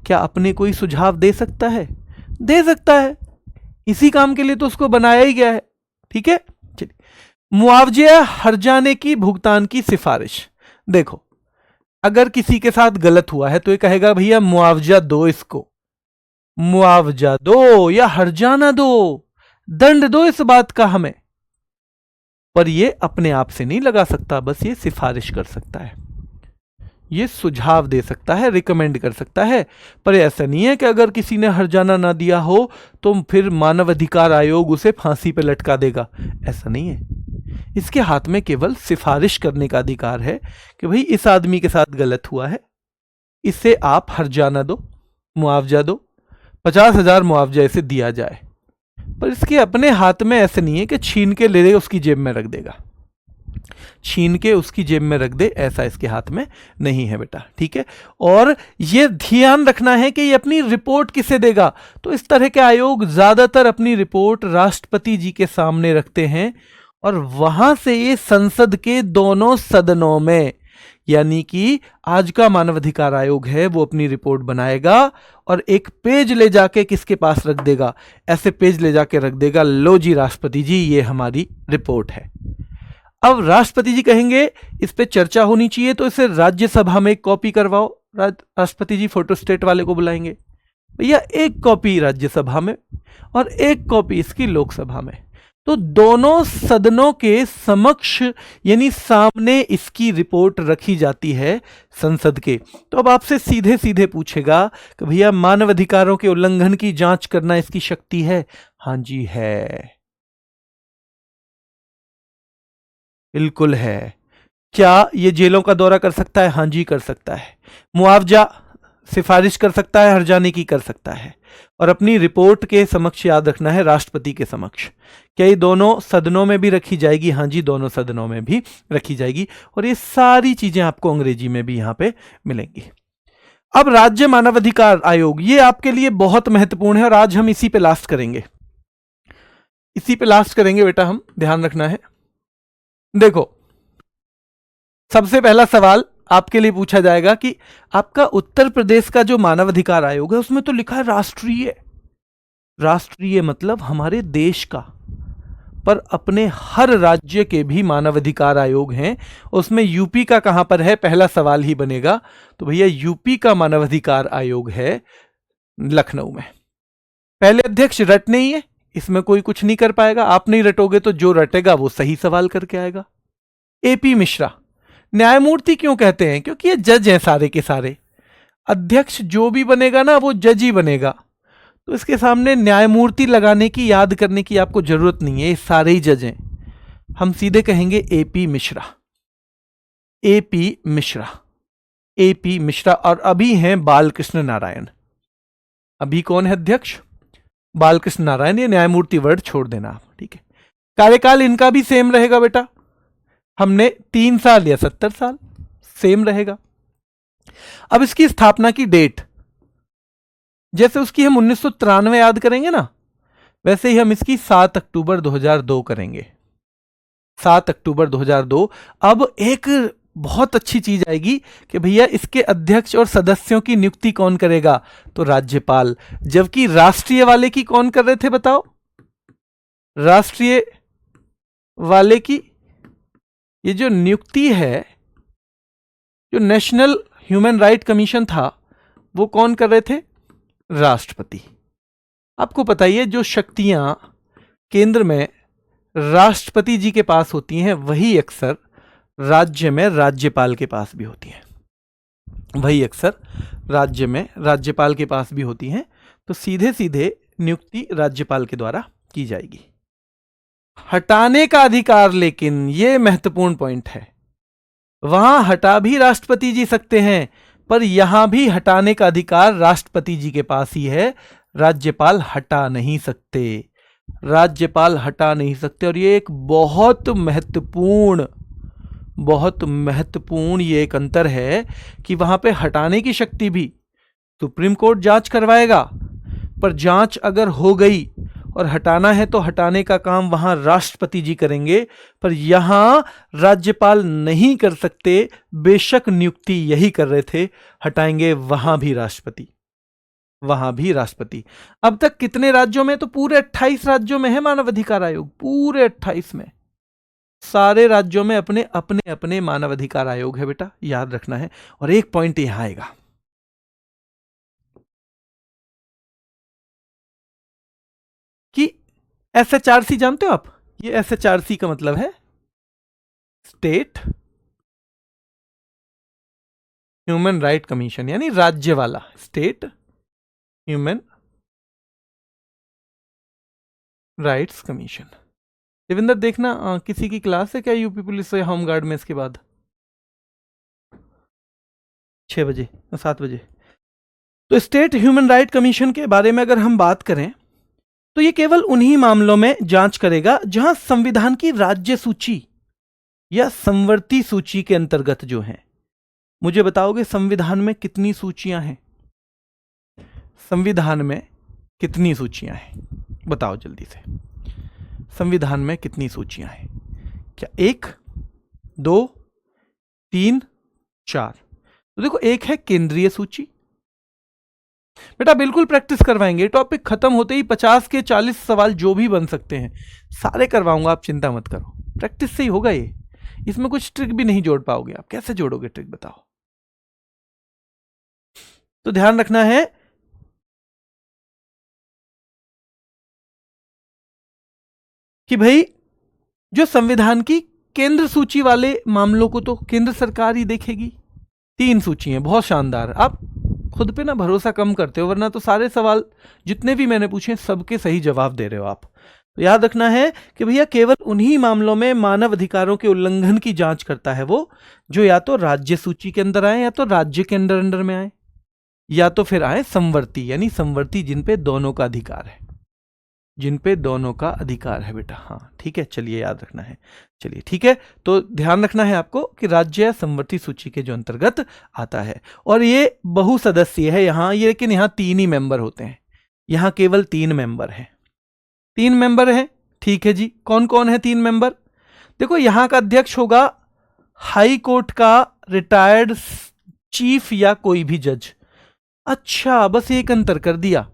S1: क्या अपने कोई सुझाव दे सकता है? दे सकता है, इसी काम के लिए तो उसको बनाया ही गया है। ठीक है, चलिए। मुआवजे हर्जाने की भुगतान की सिफारिश। देखो, अगर किसी के साथ गलत हुआ है तो ये कहेगा भैया मुआवजा दो, इसको मुआवजा दो या हर्जाना दो, दंड दो इस बात का हमें। पर ये अपने आप से नहीं लगा सकता, बस ये सिफारिश कर सकता है, ये सुझाव दे सकता है, रिकमेंड कर सकता है। पर ऐसा नहीं है कि अगर किसी ने हर्जाना ना दिया हो तो फिर मानव अधिकार आयोग उसे फांसी पे लटका देगा, ऐसा नहीं है। इसके हाथ में केवल सिफारिश करने का अधिकार है कि भाई इस आदमी के साथ गलत हुआ है, इसे आप हर्जाना दो, मुआवजा दो, 50,000 मुआवजा इसे दिया जाए। पर इसके अपने हाथ में ऐसे नहीं है कि छीन के ले दे उसकी जेब में रख देगा, छीन के उसकी जेब में रख दे, ऐसा इसके हाथ में नहीं है बेटा। ठीक है, और ये ध्यान रखना है कि ये अपनी रिपोर्ट किसे देगा। तो इस तरह के आयोग ज्यादातर अपनी रिपोर्ट राष्ट्रपति जी के सामने रखते हैं और वहां से ये संसद के दोनों सदनों में, यानी कि आज का मानवाधिकार आयोग है वो अपनी रिपोर्ट बनाएगा और एक पेज ले जाके किसके पास रख देगा? ऐसे पेज ले जाके रख देगा, लो जी राष्ट्रपति जी ये हमारी रिपोर्ट है। अब राष्ट्रपति जी कहेंगे इस पे चर्चा होनी चाहिए तो इसे राज्यसभा में एक कॉपी करवाओ। राष्ट्रपति जी फोटोस्टेट वाले को बुलाएंगे, भैया एक कॉपी राज्यसभा में और एक कॉपी इसकी लोकसभा में। तो दोनों सदनों के समक्ष यानी सामने इसकी रिपोर्ट रखी जाती है संसद के। तो अब आपसे सीधे सीधे पूछेगा कि भैया मानव अधिकारों के उल्लंघन की जांच करना इसकी शक्ति है? हाँ जी है, बिल्कुल है। क्या ये जेलों का दौरा कर सकता है? हाँ जी कर सकता है। मुआवजा सिफारिश कर सकता है, हर्जाने की कर सकता है। और अपनी रिपोर्ट के समक्ष याद रखना है राष्ट्रपति के समक्ष। क्या ये दोनों सदनों में भी रखी जाएगी? हाँ जी, दोनों सदनों में भी रखी जाएगी। और ये सारी चीजें आपको अंग्रेजी में भी यहां पे मिलेंगी। अब राज्य मानवाधिकार आयोग, ये आपके लिए बहुत महत्वपूर्ण है और आज हम इसी पे लास्ट करेंगे। इसी पे लास्ट करेंगे बेटा हम, ध्यान रखना है। देखो, सबसे पहला सवाल आपके लिए पूछा जाएगा कि आपका उत्तर प्रदेश का जो मानवाधिकार आयोग है उसमें तो लिखा है राष्ट्रीय। राष्ट्रीय मतलब हमारे देश का, पर अपने हर राज्य के भी मानवाधिकार आयोग हैं। उसमें यूपी का कहां पर है, पहला सवाल ही बनेगा। तो भैया यूपी का मानवाधिकार आयोग है लखनऊ में। पहले अध्यक्ष रटने ही है, इसमें कोई कुछ नहीं कर पाएगा। आप नहीं रटोगे तो जो रटेगा वो सही सवाल करके आएगा। एपी मिश्रा। न्यायमूर्ति क्यों कहते हैं? क्योंकि ये जज हैं सारे के सारे। अध्यक्ष जो भी बनेगा ना वो जज ही बनेगा, तो इसके सामने न्यायमूर्ति लगाने की, याद करने की आपको जरूरत नहीं है, ये सारे ही जज हैं। हम सीधे कहेंगे AP Mishra. AP Mishra, AP Mishra. और अभी हैं बालकृष्ण नारायण। अभी कौन है अध्यक्ष? बालकृष्ण नारायण। ये न्यायमूर्ति वर्ड छोड़ देना आप, ठीक है। कार्यकाल इनका भी सेम रहेगा बेटा, हमने 3 साल या 70 साल, सेम रहेगा। अब इसकी स्थापना की डेट, जैसे उसकी हम 1993 याद करेंगे ना, वैसे ही हम इसकी 7 अक्टूबर 2002 करेंगे। 7 अक्टूबर 2002। अब एक बहुत अच्छी चीज आएगी कि भैया इसके अध्यक्ष और सदस्यों की नियुक्ति कौन करेगा? तो राज्यपाल। जबकि राष्ट्रीय वाले की कौन कर रहे थे बताओ? राष्ट्रीय वाले की ये जो नियुक्ति है, जो नेशनल ह्यूमन राइट कमीशन था, वो कौन कर रहे थे? राष्ट्रपति। आपको पता ही है जो शक्तियां केंद्र में राष्ट्रपति जी के पास होती हैं वही अक्सर राज्य में राज्यपाल के पास भी होती हैं। वही अक्सर राज्य में राज्यपाल के पास भी होती हैं। तो सीधे सीधे नियुक्ति राज्यपाल के द्वारा की जाएगी। हटाने का अधिकार, लेकिन यह महत्वपूर्ण पॉइंट है, वहां हटा भी राष्ट्रपति जी सकते हैं, पर यहां भी हटाने का अधिकार राष्ट्रपति जी के पास ही है। राज्यपाल हटा नहीं सकते, राज्यपाल हटा नहीं सकते। और ये एक बहुत महत्वपूर्ण ये एक अंतर है कि वहां पे हटाने की शक्ति भी सुप्रीम कोर्ट जांच करवाएगा, पर जांच अगर हो गई और हटाना है तो हटाने का काम वहां राष्ट्रपति जी करेंगे, पर यहां राज्यपाल नहीं कर सकते। बेशक नियुक्ति यही कर रहे थे, हटाएंगे वहां भी राष्ट्रपति, वहां भी राष्ट्रपति। अब तक कितने राज्यों में? तो पूरे 28 राज्यों में है मानवाधिकार आयोग, पूरे 28 में। सारे राज्यों में अपने अपने अपने मानवाधिकार आयोग है बेटा, याद रखना है। और एक पॉइंट यहां आएगा कि SHRC जानते हो आप? ये SHRC का मतलब है स्टेट ह्यूमन राइट कमीशन, यानी राज्य वाला, state human rights commission. Devendra देखना किसी की क्लास है क्या यूपी पुलिस या होमगार्ड में इसके बाद? 6 बजे, 7 बजे। तो स्टेट ह्यूमन राइट कमीशन के बारे में अगर हम बात करें तो ये केवल उन्हीं मामलों में जांच करेगा जहां संविधान की राज्य सूची या संवर्ती सूची के अंतर्गत जो है। मुझे बताओगे संविधान में कितनी सूचियां हैं? संविधान में कितनी सूचियां हैं? बताओ जल्दी से, संविधान में कितनी सूचियां हैं? क्या 1, 2, 3, 4? तो देखो, एक है केंद्रीय सूची। बेटा बिल्कुल प्रैक्टिस करवाएंगे, टॉपिक खत्म होते ही 50 के 40 सवाल जो भी बन सकते हैं सारे करवाऊंगा, आप चिंता मत करो। प्रैक्टिस से ही होगा ये, इसमें कुछ ट्रिक भी नहीं जोड़ पाओगे आप। कैसे जोड़ोगे ट्रिक बताओ? तो ध्यान रखना है कि भाई जो संविधान की केंद्र सूची वाले मामलों को तो केंद्र सरकार ही देखेगी। 3 सूची हैं, बहुत शानदार। आप खुद पे ना भरोसा कम करते हो, वरना तो सारे सवाल जितने भी मैंने पूछे सबके सही जवाब दे रहे हो आप। तो याद रखना है कि भैया केवल उन्हीं मामलों में मानव अधिकारों के उल्लंघन की जांच करता है वो, जो या तो राज्य सूची के अंदर आए, या तो राज्य के अंदर में आए, या तो फिर आए संवर्ती, यानी संवर्ती जिन पे दोनों का अधिकार है, जिन पे दोनों का अधिकार है बेटा। हाँ ठीक है, चलिए याद रखना है। चलिए ठीक है, तो ध्यान रखना है आपको कि राज्य या संवर्ती सूची के जो अंतर्गत आता है। और ये बहुसदस्यीय है यहाँ, ये लेकिन यहाँ 3 ही मेंबर होते हैं, यहाँ केवल 3 मेंबर हैं। 3 मेंबर हैं, ठीक है जी, कौन कौन है 3 मेंबर? देखो यहां का अध्यक्ष होगा हाई कोर्ट का रिटायर्ड चीफ या कोई भी जज। अच्छा, बस एक अंतर कर दिया,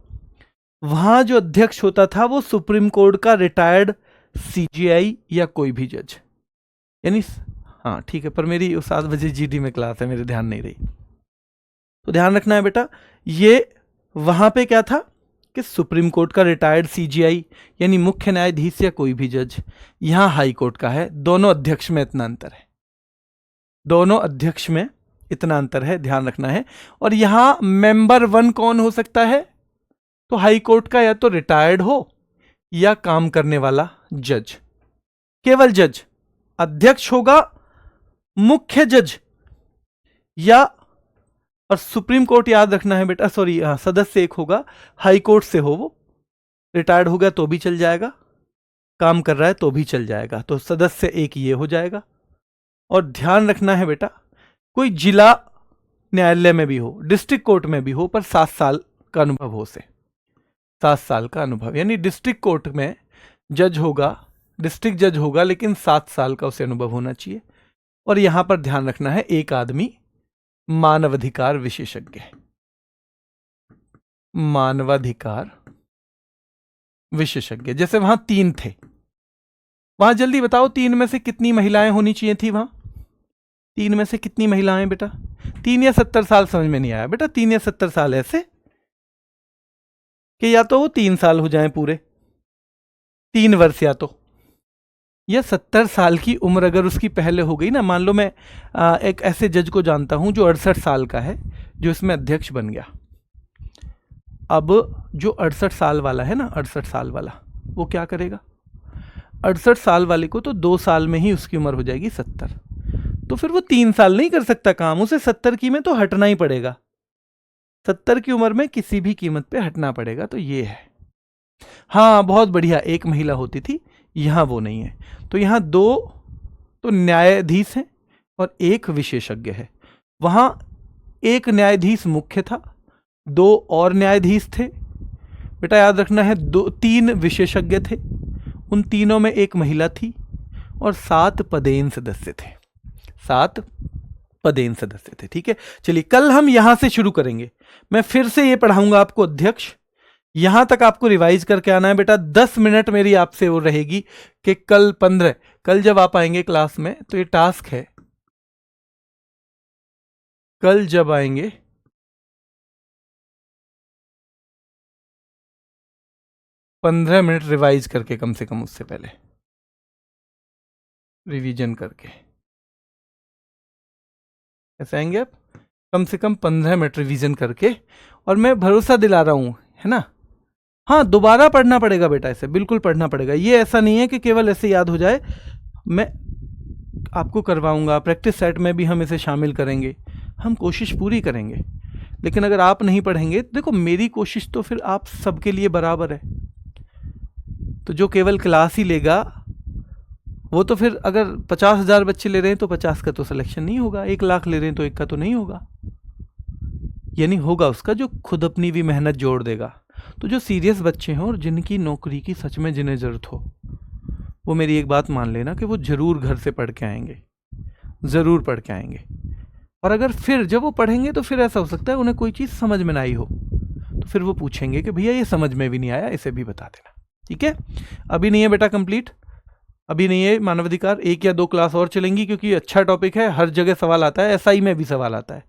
S1: वहां जो अध्यक्ष होता था वो सुप्रीम कोर्ट का रिटायर्ड सीजीआई या कोई भी जज, यानी हाँ ठीक है, पर मेरी 7 बजे जीडी में क्लास है, मेरे ध्यान नहीं रही, तो ध्यान रखना है बेटा। ये वहां पे क्या था कि सुप्रीम कोर्ट का रिटायर्ड सीजीआई यानी मुख्य न्यायाधीश या कोई भी जज, यहां हाई कोर्ट का है। दोनों अध्यक्ष में इतना अंतर है, दोनों अध्यक्ष में इतना अंतर है, ध्यान रखना है। और यहां मेंबर 1 कौन हो सकता है? तो हाई कोर्ट का या तो रिटायर्ड हो या काम करने वाला जज, केवल जज। अध्यक्ष होगा मुख्य जज या, और सुप्रीम कोर्ट याद रखना है बेटा, सॉरी सदस्य एक होगा, हाई कोर्ट से हो, वो रिटायर्ड हो गया तो भी चल जाएगा, काम कर रहा है तो भी चल जाएगा, तो सदस्य एक ये हो जाएगा। और ध्यान रखना है बेटा, कोई जिला न्यायालय में भी हो, डिस्ट्रिक्ट कोर्ट में भी हो, पर 7 साल का अनुभव हो से, 7 साल का अनुभव, यानी डिस्ट्रिक्ट कोर्ट में जज होगा, डिस्ट्रिक्ट जज होगा, लेकिन 7 साल का उसे अनुभव होना चाहिए। और यहां पर ध्यान रखना है, एक आदमी मानवाधिकार विशेषज्ञ है, मानवाधिकार विशेषज्ञ। जैसे वहां 3 थे, वहां जल्दी बताओ 3 में से कितनी महिलाएं होनी चाहिए थी? वहां 3 में से कितनी महिलाएं बेटा? 3 या 70 साल, समझ में नहीं आया बेटा, 3 या 70 साल ऐसे कि या तो वो 3 साल हो जाएं पूरे, 3 वर्ष, या 70 साल की उम्र अगर उसकी पहले हो गई ना, मान लो मैं एक ऐसे जज को जानता हूं जो 68 साल का है, जो इसमें अध्यक्ष बन गया। अब जो 68 साल वाला है ना, 68 साल वाला, वो क्या करेगा? 68 साल वाले को तो 2 साल में ही उसकी उम्र हो जाएगी 70, तो फिर वो 3 साल नहीं कर सकता काम, उसे 70 की में तो हटना ही पड़ेगा, 70 की उम्र में किसी भी कीमत पे हटना पड़ेगा। तो ये है, हाँ बहुत बढ़िया, एक महिला होती थी, यहां वो नहीं है। तो यहां 2 तो न्यायाधीश हैं और 1 विशेषज्ञ है। वहां 1 न्यायाधीश मुख्य था, 2 और न्यायाधीश थे बेटा, याद रखना है। 3 विशेषज्ञ थे, उन तीनों में 1 महिला थी, और 7 पदेन सदस्य थे, 7 पदेन सदस्य थे। ठीक है, चलिए कल हम यहां से शुरू करेंगे। मैं फिर से ये पढ़ाऊंगा आपको अध्यक्ष, यहां तक आपको रिवाइज करके आना है बेटा। 10 मिनट मेरी आपसे वो रहेगी कि कल 15, कल जब आप आएंगे क्लास में, तो ये टास्क है, कल जब आएंगे 15 मिनट रिवाइज करके, कम से कम उससे पहले रिवीजन करके ऐसे आएंगे आप, कम से कम 15 मिनट रिवीजन करके। और मैं भरोसा दिला रहा हूं, है ना, हाँ दोबारा पढ़ना पड़ेगा बेटा, इसे बिल्कुल पढ़ना पड़ेगा। ये ऐसा नहीं है कि केवल ऐसे याद हो जाए, मैं आपको करवाऊंगा, प्रैक्टिस सेट में भी हम इसे शामिल करेंगे, हम कोशिश पूरी करेंगे। लेकिन अगर आप नहीं पढ़ेंगे, देखो मेरी कोशिश तो फिर आप सबके लिए बराबर है, तो जो केवल क्लास ही लेगा वो तो फिर अगर 50,000 बच्चे ले रहे हैं तो 50 का तो सिलेक्शन नहीं होगा, 1 लाख ले रहे हैं तो 1 का तो नहीं होगा, यानी होगा उसका जो खुद अपनी भी मेहनत जोड़ देगा। तो जो सीरियस बच्चे हैं और जिनकी नौकरी की सच में जिन्हें ज़रूरत हो, वो मेरी एक बात मान लेना कि वो ज़रूर घर से पढ़ के आएंगे, ज़रूर पढ़ के आएंगे। और अगर फिर जब वो पढ़ेंगे तो फिर ऐसा हो सकता है उन्हें कोई चीज़ समझ में ना आई हो, तो फिर वो पूछेंगे कि भैया ये समझ में भी नहीं आया, इसे भी बता देना। ठीक है, अभी नहीं है बेटा कंप्लीट, अभी नहीं है मानवाधिकार, 1 या 2 क्लास और चलेंगी, क्योंकि अच्छा टॉपिक है, हर जगह सवाल आता है, एसआई में भी सवाल आता है,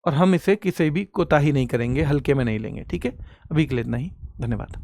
S1: और हम इसे किसी भी कोताही नहीं करेंगे, हल्के में नहीं लेंगे। ठीक है, अभी के लिए इतना ही, धन्यवाद।